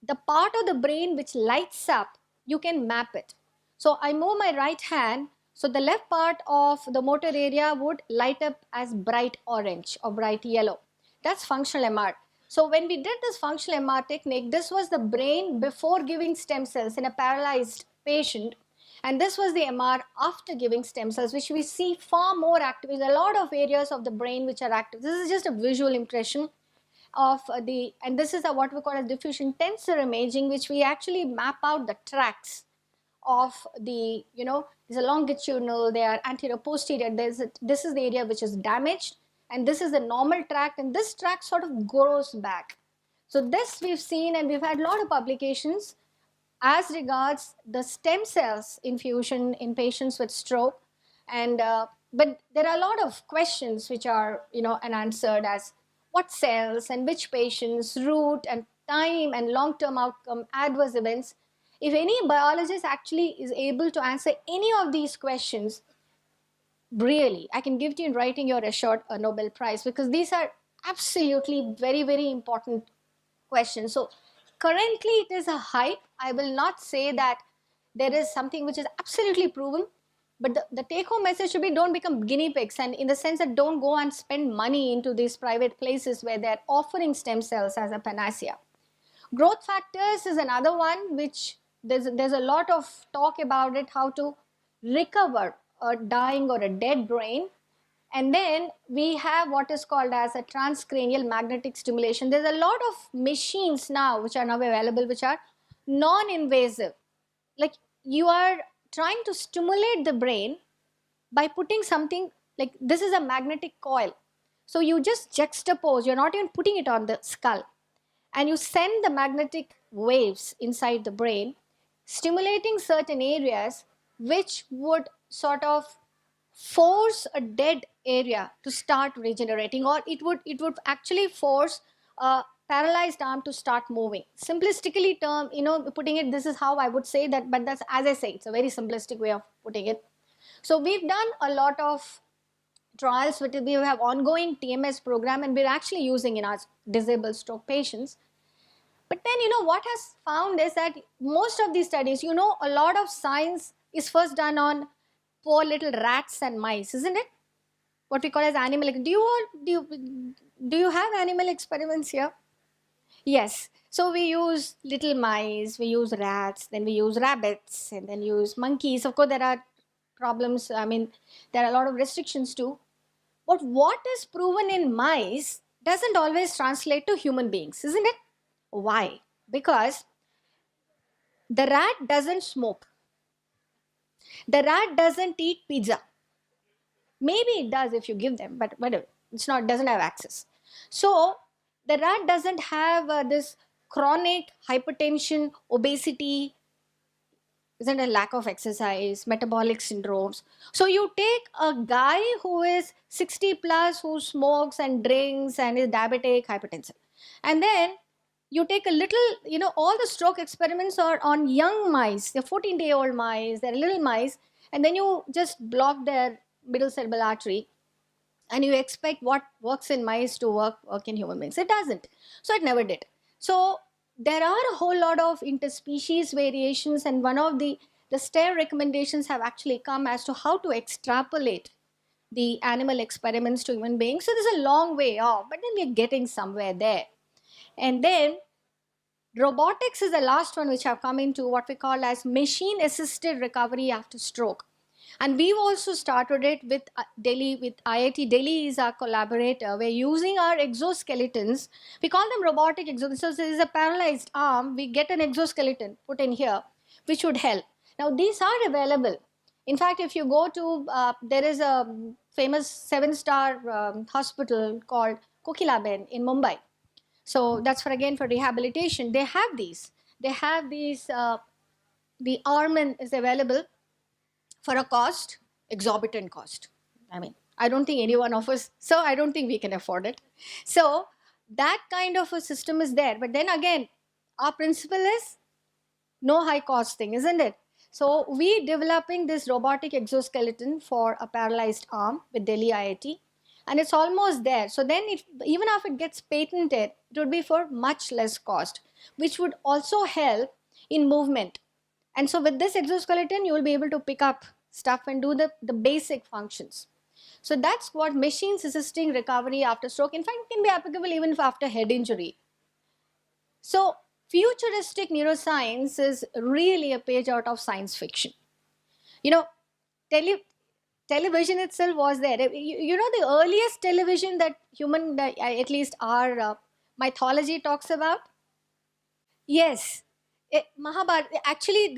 the part of the brain which lights up, you can map it. So I move my right hand, so the left part of the motor area would light up as bright orange or bright yellow. That's functional MR. So when we did this functional MR technique, this was the brain before giving stem cells in a paralyzed patient. And this was the MR after giving stem cells, which we see far more active. There's a lot of areas of the brain which are active. This is just a visual impression of and this is what we call as diffusion tensor imaging, which we actually map out the tracks of the, there's a longitudinal, they are anterior, posterior. This is the area which is damaged. And this is the normal tract, and this tract sort of grows back. So this we've seen, and we've had a lot of publications. as regards the stem cells infusion in patients with stroke. And but there are a lot of questions which are, unanswered, as what cells and which patients, route and time and long-term outcome, adverse events. If any biologist actually is able to answer any of these questions, really, I can give to you in writing, you're assured a Nobel Prize, because these are absolutely very, very important questions. So currently it is a hype. I will not say that there is something which is absolutely proven, but the take home message should be, don't become guinea pigs, and in the sense that don't go and spend money into these private places where they're offering stem cells as a panacea. Growth factors is another one which there's a lot of talk about it, how to recover a dying or a dead brain. And then we have what is called as a transcranial magnetic stimulation. There's a lot of machines now which are now available, which are non-invasive. Like, you are trying to stimulate the brain by putting something, like this is a magnetic coil. So you just juxtapose, you're not even putting it on the skull, and you send the magnetic waves inside the brain, stimulating certain areas which would sort of force a dead area to start regenerating, or it would actually force a paralyzed arm to start moving. Simplistically term, putting it, this is how I would say that, but that's, as I say, it's a very simplistic way of putting it. So we've done a lot of trials. We have ongoing TMS program, and we're actually using in our disabled stroke patients. But then, what has found is that most of these studies, a lot of science is first done on poor little rats and mice, isn't it? What we call as animal. Do you have animal experiments here? Yes. So we use little mice, we use rats, then we use rabbits, and then use monkeys. Of course, there are problems. I mean, there are a lot of restrictions too. But what is proven in mice doesn't always translate to human beings, isn't it? Why? Because the rat doesn't smoke. The rat doesn't eat pizza. Maybe it does if you give them, but whatever. Doesn't have access. So the rat doesn't have this chronic hypertension, obesity, isn't a lack of exercise, metabolic syndromes. So you take a guy who is 60 plus, who smokes and drinks and is diabetic, hypertensive, and then you take a little, all the stroke experiments are on young mice. They're 14-day-old mice, they're little mice, and then you just block their middle cerebral artery, and you expect what works in mice to work in human beings. It doesn't. So it never did. So there are a whole lot of interspecies variations, and one of the STAIR recommendations have actually come as to how to extrapolate the animal experiments to human beings. So there's a long way off, but then we're getting somewhere there. And then robotics is the last one, which have come into what we call as machine assisted recovery after stroke. And we've also started it with Delhi, with IIT Delhi is our collaborator. We're using our exoskeletons. We call them robotic exoskeletons. So there is a paralyzed arm. We get an exoskeleton put in here, which would help. Now, these are available. In fact, if you go to, there is a famous 7-star hospital called Kokilaben in Mumbai. So that's for rehabilitation. They have these. The arm is available for a cost, exorbitant cost. I mean, I don't think any one of us, so I don't think we can afford it. So that kind of a system is there. But then again, our principle is no high cost thing, isn't it? So we developing this robotic exoskeleton for a paralyzed arm with Delhi IIT, and it's almost there. So then even if it gets patented, it would be for much less cost, which would also help in movement. And so with this exoskeleton, you will be able to pick up stuff and do the basic functions. So that's what machines assisting recovery after stroke, in fact, can be applicable even after head injury. So futuristic neuroscience is really a page out of science fiction. Television itself was there. The earliest television that at least our mythology talks about? Yes. Mahabharata, actually,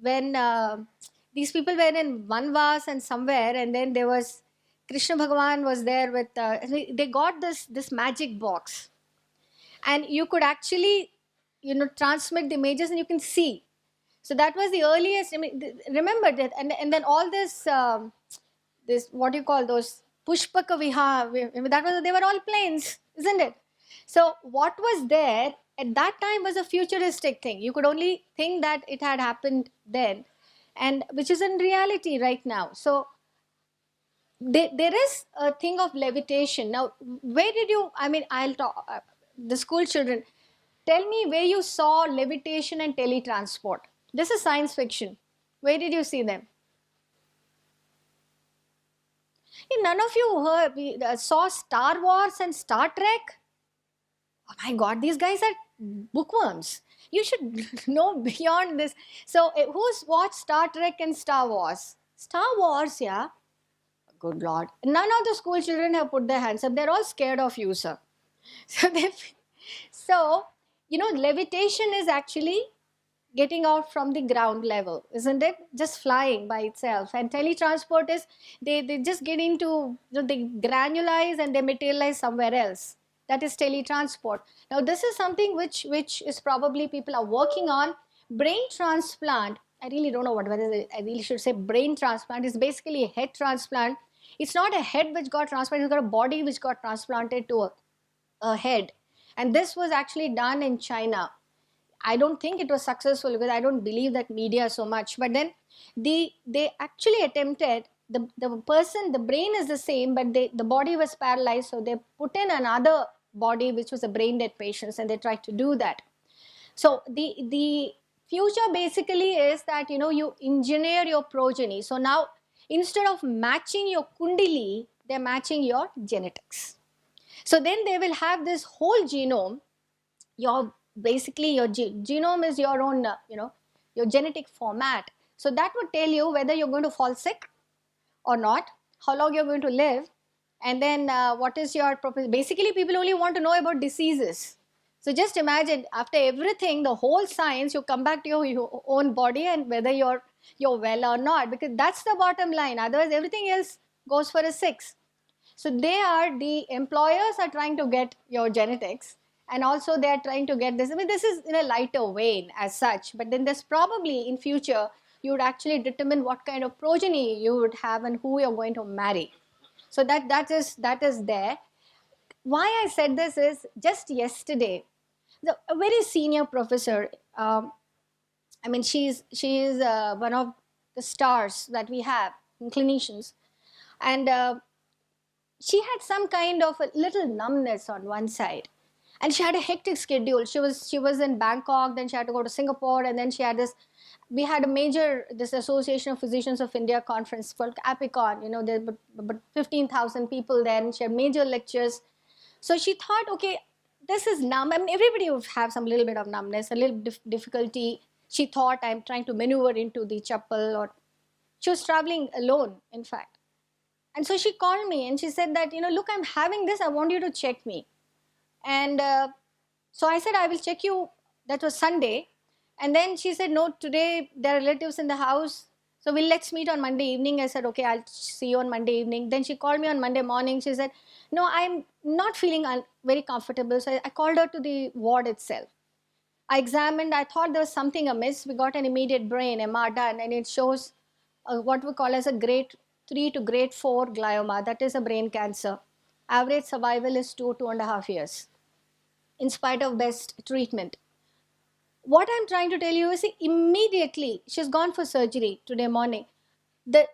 when these people were in Vanvas and somewhere, and then there was Krishna Bhagavan was there with, they got this magic box, and you could actually, transmit the images and you can see. So that was the earliest. I mean, remember that, and then all this this, what do you call those, pushpaka viha, that was, they were all planes, isn't it? So what was there at that time was a futuristic thing. You could only think that it had happened then, and which is in reality right now. So there is a thing of levitation. Now, where did you, I mean, I'll talk, the school children, tell me where you saw levitation and teletransport. This is science fiction. Where did you see them? None of you saw Star Wars and Star Trek? Oh my God, these guys are bookworms. You should know beyond this. So, who's watched Star Trek and Star Wars? Star Wars, yeah. Good Lord. None of the school children have put their hands up. They're all scared of you, sir. So, levitation is actually getting out from the ground level, isn't it? Just flying by itself. And teletransport is, they just get into, they granulize and they materialize somewhere else. That is teletransport. Now, this is something which is probably people are working on. Brain transplant, I really don't know whether I really should say brain transplant. Is basically a head transplant. It's not a head which got transplanted, it's got a body which got transplanted to a head. And this was actually done in China. I don't think it was successful because I don't believe that media so much. But then they actually attempted, the person, the brain is the same, but the body was paralyzed. So they put in another body which was a brain dead patient, and they tried to do that. So the future basically is that, you engineer your progeny. So now instead of matching your kundali, they're matching your genetics. So then they will have this whole genome. Basically your genome is your own, your genetic format. So that would tell you whether you're going to fall sick or not, how long you're going to live, and then what is your basically people only want to know about diseases. So just imagine, after everything, the whole science, you come back to your own body and whether you're well or not, because that's the bottom line. Otherwise, everything else goes for a 6. So the employers are trying to get your genetics, and also they are trying to get this. I mean, this is in a lighter vein as such, but then there's probably in future, you would actually determine what kind of progeny you would have and who you're going to marry. So that is there. Why I said this is, just yesterday, a very senior professor, I mean, she is one of the stars that we have in clinicians, and she had some kind of a little numbness on one side, and she had a hectic schedule. She was in Bangkok, then she had to go to Singapore, and then she had we had a major, this Association of Physicians of India conference called APICON. There were about 15,000 people there, and she had major lectures. So she thought, okay, this is numb. I mean, everybody would have some little bit of numbness, a little difficulty. She thought, I'm trying to maneuver into the chapel, or she was traveling alone, in fact. And so she called me and she said that, look, I'm having this, I want you to check me. And so I said, I will check you. That was Sunday. And then she said, no, today there are relatives in the house, so let's meet on Monday evening. I said, okay, I'll see you on Monday evening. Then she called me on Monday morning. She said, no, I'm not feeling very comfortable. So I called her to the ward itself. I examined, I thought there was something amiss. We got an immediate brain MR done, and it shows what we call as a grade 3 to grade 4 glioma. That is a brain cancer. Average survival is 2.5 years, in spite of best treatment. What I'm trying to tell you is, immediately she's gone for surgery today morning. The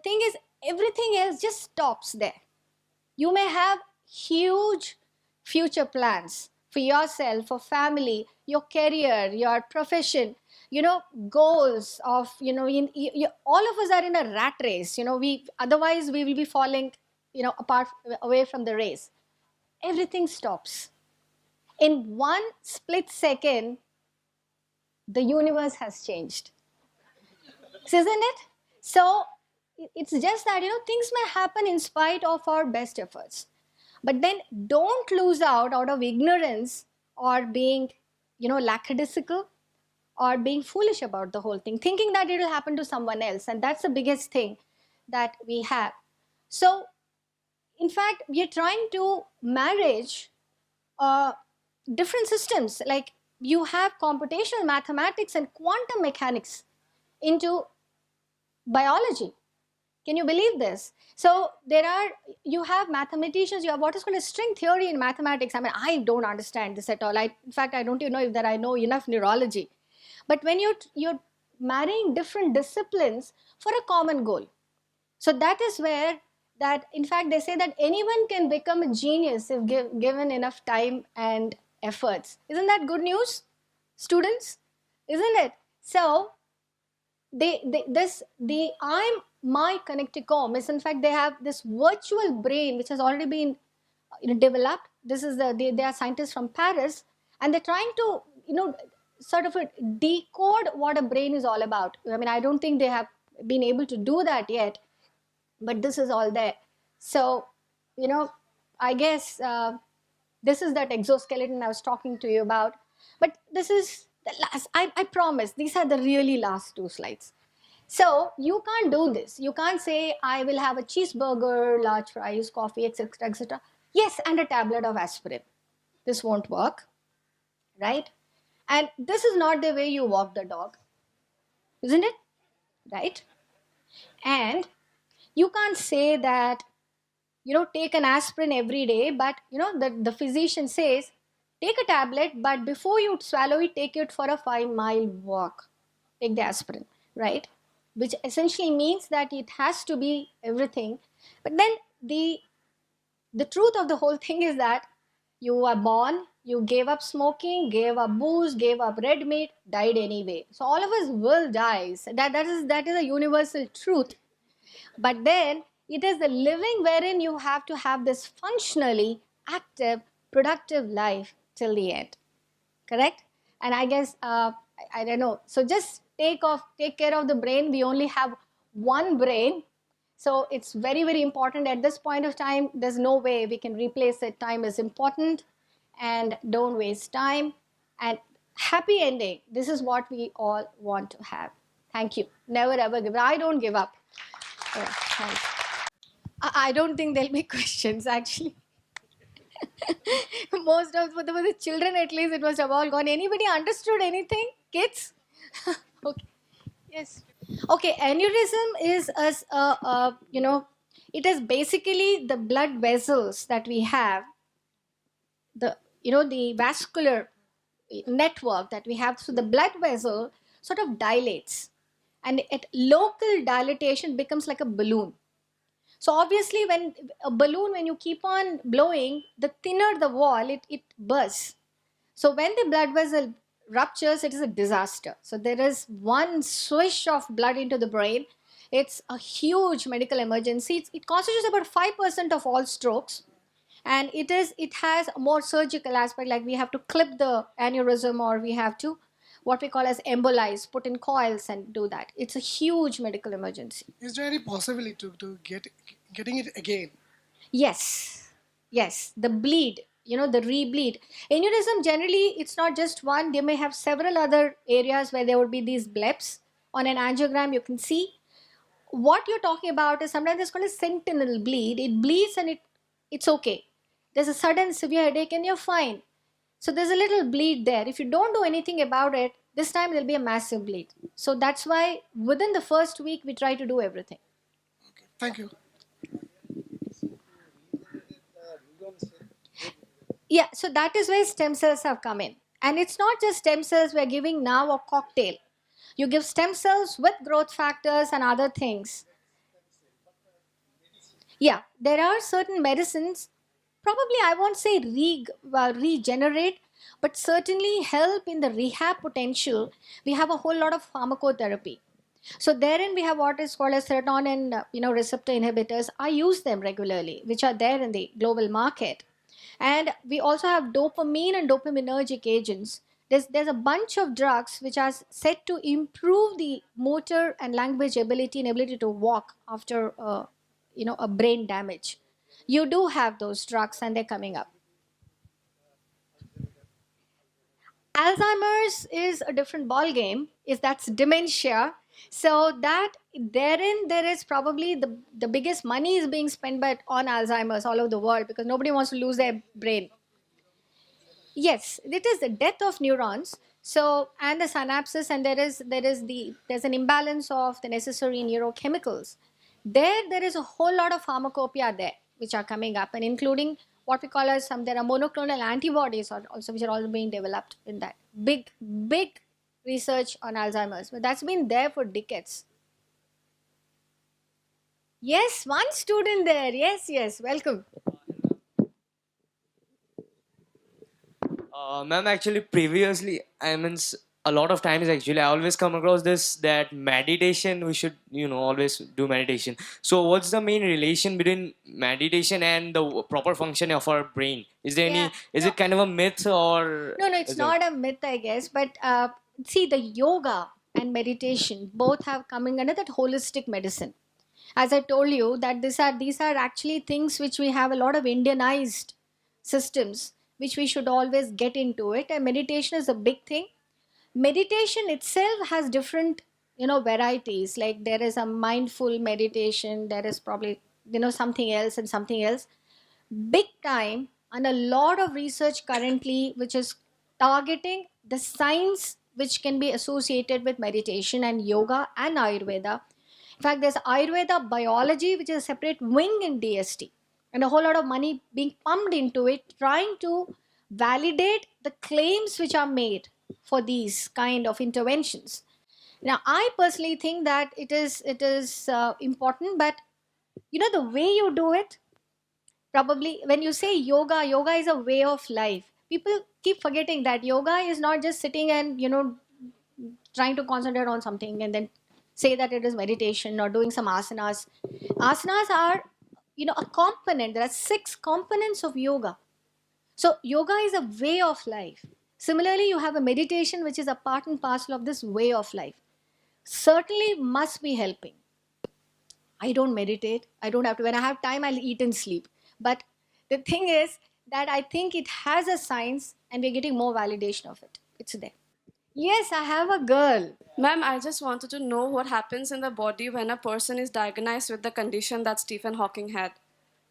thing is, everything else just stops there. You may have huge future plans for yourself, for family, your career, your profession, goals of, all of us are in a rat race. Otherwise we will be falling, apart, away from the race. Everything stops. In one split second, the universe has changed, isn't it? So it's just that, things may happen in spite of our best efforts. But then don't lose out of ignorance, or being, lackadaisical, or being foolish about the whole thing, thinking that it will happen to someone else. And that's the biggest thing that we have. So in fact, we are trying to marriage different systems. Like, you have computational mathematics and quantum mechanics into biology. Can you believe this? So you have mathematicians, you have what is called a string theory in mathematics. I mean, I don't understand this at all. In fact, I don't even know if that I know enough neurology. But when you're marrying different disciplines for a common goal, so that is where that, in fact, they say that anyone can become a genius if given enough time and efforts. Isn't that good news, students? Isn't it? So the I'm my connecticome is, in fact, they have this virtual brain which has already been developed. This is they are scientists from Paris, and they're trying to sort of decode what a brain is all about. I mean, I don't think they have been able to do that yet, but this is all there. So I guess this is that exoskeleton I was talking to you about. But this is the last. I promise these are the really last two slides. So you can't do this. You can't say, I will have a cheeseburger, large fries, coffee, etc., etc. Yes, and a tablet of aspirin. This won't work, right? And this is not the way you walk the dog, isn't it? Right? And you can't say that, take an aspirin every day, but, the physician says, take a tablet, but before you swallow it, take it for a 5-mile walk. Take the aspirin, right? Which essentially means that it has to be everything. But then the truth of the whole thing is that you are born, you gave up smoking, gave up booze, gave up red meat, died anyway. So all of us will die. So that is a universal truth. But then it is the living wherein you have to have this functionally active, productive life till the end. Correct? And I guess, I don't know. So just take care of the brain. We only have one brain. So it's very, very important at this point of time. There's no way we can replace it. Time is important, and don't waste time. And happy ending. This is what we all want to have. Thank you. Never ever give up. I don't give up. Thanks. I don't think there'll be questions, actually. Most of the children, at least, it must have all gone. Anybody understood anything? Kids? Okay. Yes. Okay, aneurysm is it is basically the blood vessels that we have, the vascular network that we have. So the blood vessel sort of dilates, and at local dilatation becomes like a balloon. So obviously, when a balloon, when you keep on blowing, the thinner the wall, it bursts. So when the blood vessel ruptures, it is a disaster. So there is one swish of blood into the brain. It's a huge medical emergency. It constitutes about 5% of all strokes. And it has a more surgical aspect, like we have to clip the aneurysm, or we have to, what we call as embolize, put in coils and do that. It's a huge medical emergency.
Is there any possibility to getting it again?
Yes, the bleed, the rebleed. Aneurysm, generally, it's not just one. They may have several other areas where there would be these bleps. On an angiogram, you can see. What you're talking about is sometimes it's called a sentinel bleed. It bleeds and it's okay. There's a sudden severe headache and you're fine. So there's a little bleed there. If you don't do anything about it, this time there'll be a massive bleed. So that's why within the first week, we try to do everything.
Okay, thank you.
Yeah, so that is where stem cells have come in. And it's not just stem cells we're giving now a cocktail. You give stem cells with growth factors and other things. Yeah, there are certain medicines, probably I won't say regenerate, but certainly help in the rehab potential. We have a whole lot of pharmacotherapy. So therein we have what is called as serotonin receptor inhibitors. I use them regularly, which are there in the global market. And we also have dopamine and dopaminergic agents. There's a bunch of drugs which are said to improve the motor and language ability and ability to walk after a brain damage. You do have those drugs, and they're coming up. Alzheimer's is a different ball game. That's dementia. So that therein there is probably the biggest money is being spent on Alzheimer's all over the world, because nobody wants to lose their brain. Yes, it is the death of neurons. So, and the synapses, and there's an imbalance of the necessary neurochemicals. There is a whole lot of pharmacopoeia there which are coming up, and including what we call as some there are monoclonal antibodies also which are also being developed in that big research on Alzheimer's. But that's been there for decades. Yes, one student there. Yes, yes. Welcome.
Ma'am, actually, previously, a lot of times actually, I always come across this that meditation, we should, always do meditation. So, what's the main relation between meditation and the proper function of our brain? Is there
Yeah.
is
No,
it kind of a myth or
no, it's
is it?
not a myth, I guess. But see, the yoga and meditation both have coming under that holistic medicine. As I told you, that these are actually things which we have a lot of Indianized systems, which we should always get into it. And meditation is a big thing. Meditation itself has different, varieties. Like there is a mindful meditation. There is probably something else and something else big time, and a lot of research currently which is targeting the science which can be associated with meditation and yoga and Ayurveda. In fact, there's Ayurveda biology, which is a separate wing in DST, and a whole lot of money being pumped into it, trying to validate the claims which are made for these kind of interventions. Now, I personally think that it is important, but the way you do it, probably when you say yoga is a way of life. People keep forgetting that yoga is not just sitting and trying to concentrate on something and then say that it is meditation or doing some asanas. Asanas are a component. There are 6 components of yoga. So yoga is a way of life. Similarly, you have a meditation which is a part and parcel of this way of life. Certainly must be helping. I don't meditate. I don't have to. When I have time, I'll eat and sleep. But the thing is that I think it has a science and we're getting more validation of it. It's there. Yes, I have a girl.
Ma'am, I just wanted to know what happens in the body when a person is diagnosed with the condition that Stephen Hawking had.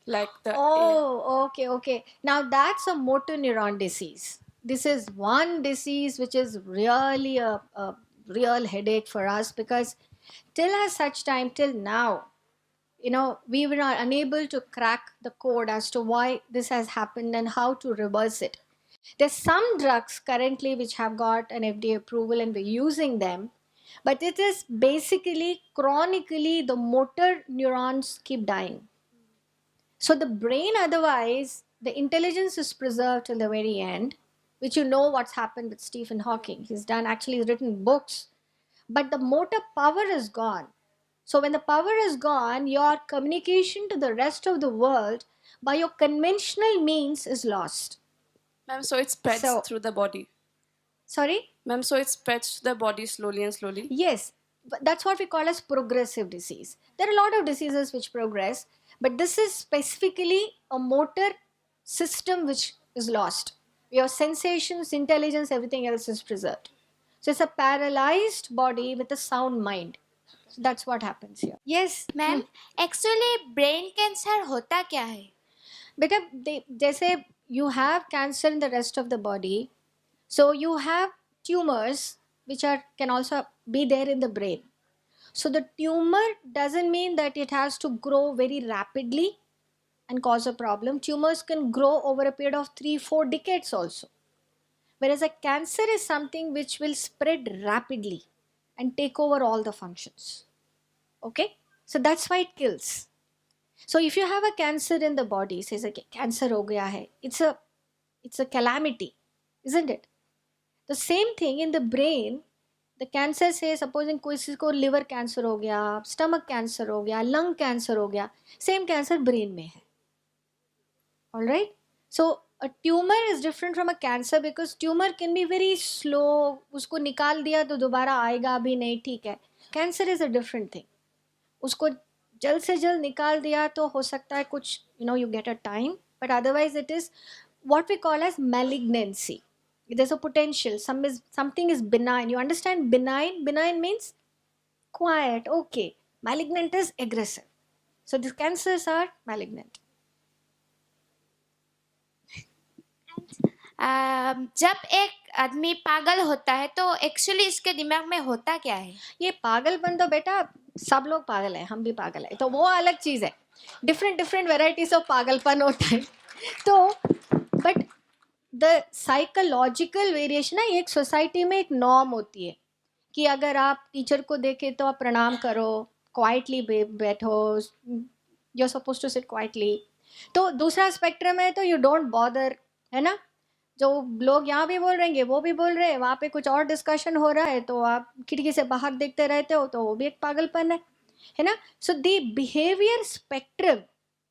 Like the
Oh, okay, okay. Now that's a motor neuron disease. This is one disease which is really a real headache for us because till as such time, till now, we were not unable to crack the code as to why this has happened and how to reverse it. There's some drugs currently which have got an FDA approval and we're using them, but it is basically chronically the motor neurons keep dying. So the brain, otherwise, the intelligence is preserved till the very end, which what's happened with Stephen Hawking. He's written books, but the motor power is gone. So when the power is gone, your communication to the rest of the world by your conventional means is lost.
ma'am, so it spreads
So,
through the body.
sorry?
Ma'am, so it spreads to the body slowly and slowly.
Yes, but that's what we call as progressive disease. There are a lot of diseases which progress, but this is specifically a motor system which is lost. Your sensations, intelligence, everything else is preserved. So it's a paralyzed body with a sound mind. So that's what happens here. Yes,
ma'am actually brain cancer होता क्या है?
बेटा जैसे you have cancer in the rest of the body, so you have tumors which can also be there in the brain. So the tumor doesn't mean that it has to grow very rapidly and cause a problem. Tumors can grow over a period of 3-4 decades also, whereas a cancer is something which will spread rapidly and take over all the functions. Okay, so that's why it kills. So if you have a cancer in the body, says okay, cancer ho gaya hai, it's a calamity, isn't it? The same thing in the brain. The cancer से supposing किसी को liver cancer हो गया, stomach cancer हो गया, lung cancer हो गया, same cancer brain में है. All right. So a tumor is different from a cancer because tumor can be very slow. उसको निकाल दिया तो दोबारा आएगा भी नहीं, ठीक है. Cancer is a different thing. उसको जल्द से जल्द निकाल दिया तो हो सकता है कुछ you get a time, but otherwise it is what we call as malignancy. There's a potential, something is benign. You understand? Benign means quiet, okay. Malignant is aggressive. So these cancers are malignant.
जब एक आदमी पागल होता है तो actually इसके दिमाग में होता क्या है?
ये पागलपन तो बेटा सब लोग पागल हैं, हम भी पागल हैं, तो वो अलग चीज़ है. डिफरेंट डिफरेंट वेराइटीज ऑफ पागलपन होता है. तो बट द साइकोलॉजिकल वेरिएशन ना, एक सोसाइटी में एक नॉर्म होती है कि अगर आप टीचर को देखें तो आप प्रणाम करो, क्वाइटली बैठो, you are suppose to sit quietly. तो दूसरा स्पेक्ट्रम है तो यू डोंट बॉदर, है ना. जो लोग यहाँ भी बोल रहे हैं वो भी बोल रहे हैं, वहाँ पे कुछ और डिस्कशन हो रहा है तो आप खिड़की से बाहर देखते रहते हो, तो वो भी एक पागलपन है ना. So the behaviour spectrum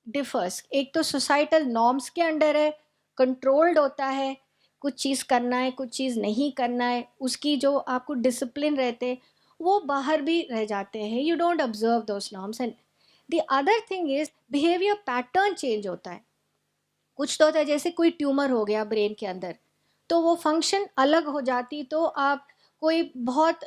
differs. एक तो सोसाइटल नॉर्म्स के अंडर है, कंट्रोल्ड होता है, कुछ चीज़ करना है कुछ चीज़ नहीं करना है, उसकी जो आपको डिसिप्लिन रहते वो बाहर भी रह जाते हैं. You don't observe those norms. And the other thing is behaviour pattern change होता है. कुछ तो होता है जैसे कोई ट्यूमर हो गया ब्रेन के अंदर, तो वो फंक्शन अलग हो जाती. तो आप कोई बहुत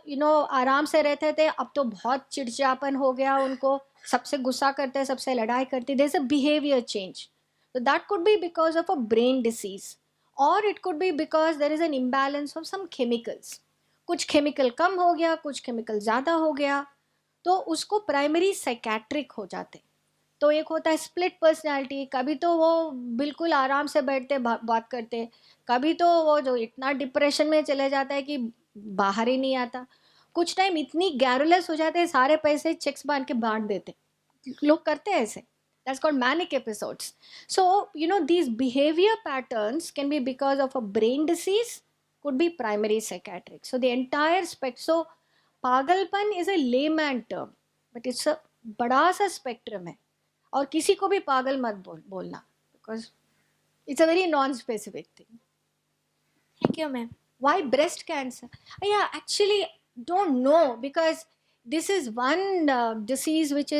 आराम से रहते थे, अब तो बहुत चिड़चिड़ापन हो गया उनको, सबसे गुस्सा करते हैं, सबसे लड़ाई करती. There is a behaviour change. तो that could be because of a brain disease, और it could be because there is an imbalance of some chemicals. कुछ केमिकल कम हो गया, कुछ केमिकल ज़्यादा हो गया, तो उसको प्राइमरी साइकेट्रिक हो जाते. तो एक होता है स्प्लिट पर्सनालिटी, कभी तो वो बिल्कुल आराम से बैठते बात करते, कभी तो वो जो इतना डिप्रेशन में चले जाता है कि बाहर ही नहीं आता. कुछ टाइम इतनी गैरुलस हो जाते हैं, सारे पैसे चेक्स बांध के बांट देते. लोग करते हैं ऐसे. That's called manic episodes. So these behaviour patterns can be because of a brain disease, could be primary psychiatric. So the entire so पागलपन is a layman term, but it's a बड़ा सा स्पेक्ट्रम है. और किसी को भी पागल मत बोलना, because it's a very non specific thing.
Thank you ma'am.
Why breast cancer? Yeah, actually don't know, because this is one disease which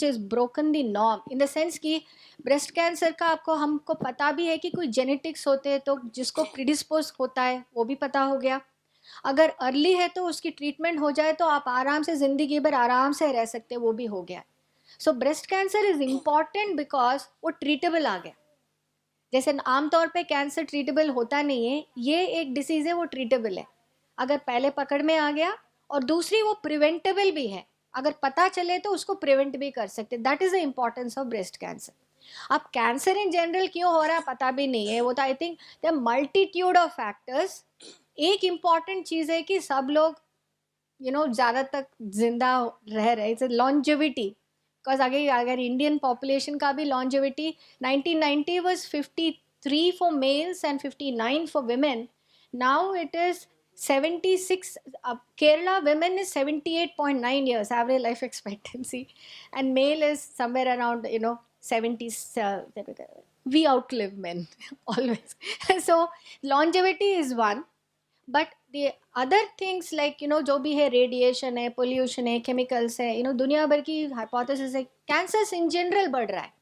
is broken the norm, in the sense कि breast cancer का हमको पता भी है कि कोई genetics होते हैं, तो जिसको प्रीडिस्पोज होता है वो भी पता हो गया. अगर अर्ली है तो उसकी ट्रीटमेंट हो जाए तो आप आराम से ज़िंदगी भर आराम से रह सकते, वो भी हो गया. सो breast cancer is important because वो ट्रीटेबल आ गया. जैसे आमतौर पे कैंसर ट्रीटेबल होता नहीं है, ये एक डिसीज़ है वो ट्रीटेबल है अगर पहले पकड़ में आ गया. और दूसरी वो प्रिवेंटेबल भी है, अगर पता चले तो उसको प्रिवेंट भी कर सकते. That is the importance of breast cancer. अब कैंसर इन जनरल क्यों हो रहा है पता भी नहीं है, वो तो I think the multitude of factors. एक इम्पॉर्टेंट चीज़ है कि सब लोग ज़्यादा तक जिंदा रह रहे. It's longevity. बिकॉज अगर इंडियन पॉपुलेशन का भी longevity 1990 was 53 for males and 59 for women. Now it is 76. Kerala women is 78.9 years average life expectancy, and male is somewhere around 70. We outlive men always. So longevity is one. But the other things like जो भी है, radiation है, pollution है, chemicals है, दुनिया भर की hypothesis है कैंसर्स इन जनरल बढ़ रहा है,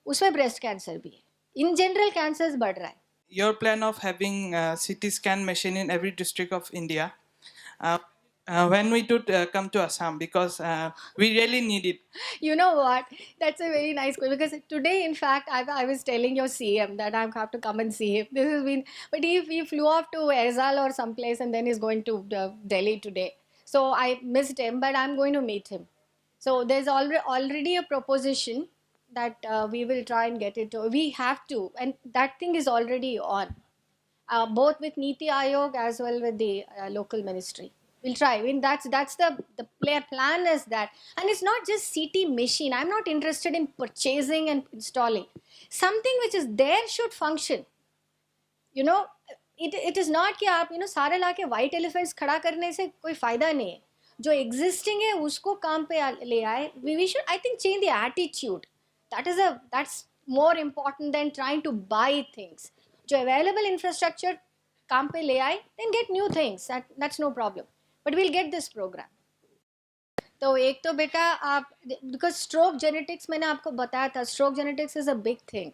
उसमें ब्रेस्ट कैंसर भी है. इन जनरल कैंसर्स बढ़ रहा है.
Your plan of having a CT scan machine in every district of India, when we do come to Assam, because we really need it.
You know what? That's a very nice question, because today, in fact, I was telling your CM that I have to come and see him. This has been, but he flew off to Aizawl or someplace and then he's going to Delhi today. So I missed him, but I'm going to meet him. So there's already a proposition that we will try and get it. We have to, and that thing is already on, both with Niti Aayog as well with the local ministry. We'll try. I mean, that's the plan is that. And it's not just CT machine. I'm not interested in purchasing and installing. Something which is there should function. It is not कि आप सारे लाके white elephants खड़ा करने से कोई फायदा नहीं है. जो existing है उसको काम पे ले आए. We should, I think, change the attitude. That's more important than trying to buy things. जो available infrastructure काम पे ले आए, then get new things. That's no problem. But we'll get this program. तो एक तो बेटा आप, because stroke genetics मैंने आपको बताया था, stroke genetics is a big thing.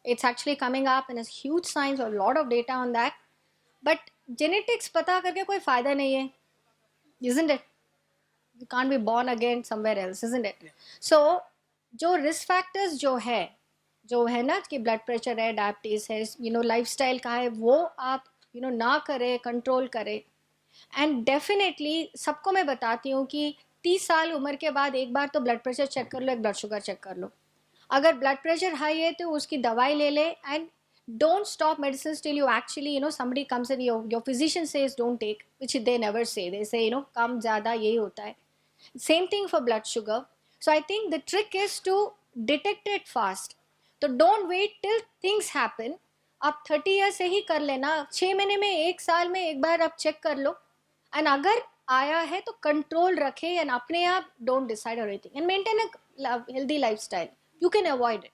It's actually coming up and there's huge science or a lot of data on that. But genetics पता करके कोई फायदा नहीं है, isn't it? You can't be born again somewhere else, isn't it? Yeah. So जो risk factors जो है, जो है ना कि ब्लड प्रेशर है, डायबिटीज़ है, लाइफस्टाइल का है, वो आप ना करें, कंट्रोल करें. एंड डेफिनेटली सबको मैं बताती हूँ कि 30 साल उम्र के बाद एक बार तो ब्लड प्रेशर चेक कर लो, एक ब्लड शुगर चेक कर लो. अगर ब्लड प्रेशर हाई है तो उसकी दवाई ले ले. And don't stop medicines till you actually somebody comes and your physician says don't take, which they never say. They say कम ज़्यादा यही होता है. Same thing for blood sugar. So I think the trick is to detect it fast. So don't wait till things happen. आप 30 year से ही कर लेना, 6 महीने में, 1 साल में एक बार आप चेक कर लो. एंड अगर आया है तो कंट्रोल रखें एंड अपने आप don't decide everything and maintain a healthy lifestyle. You can avoid it.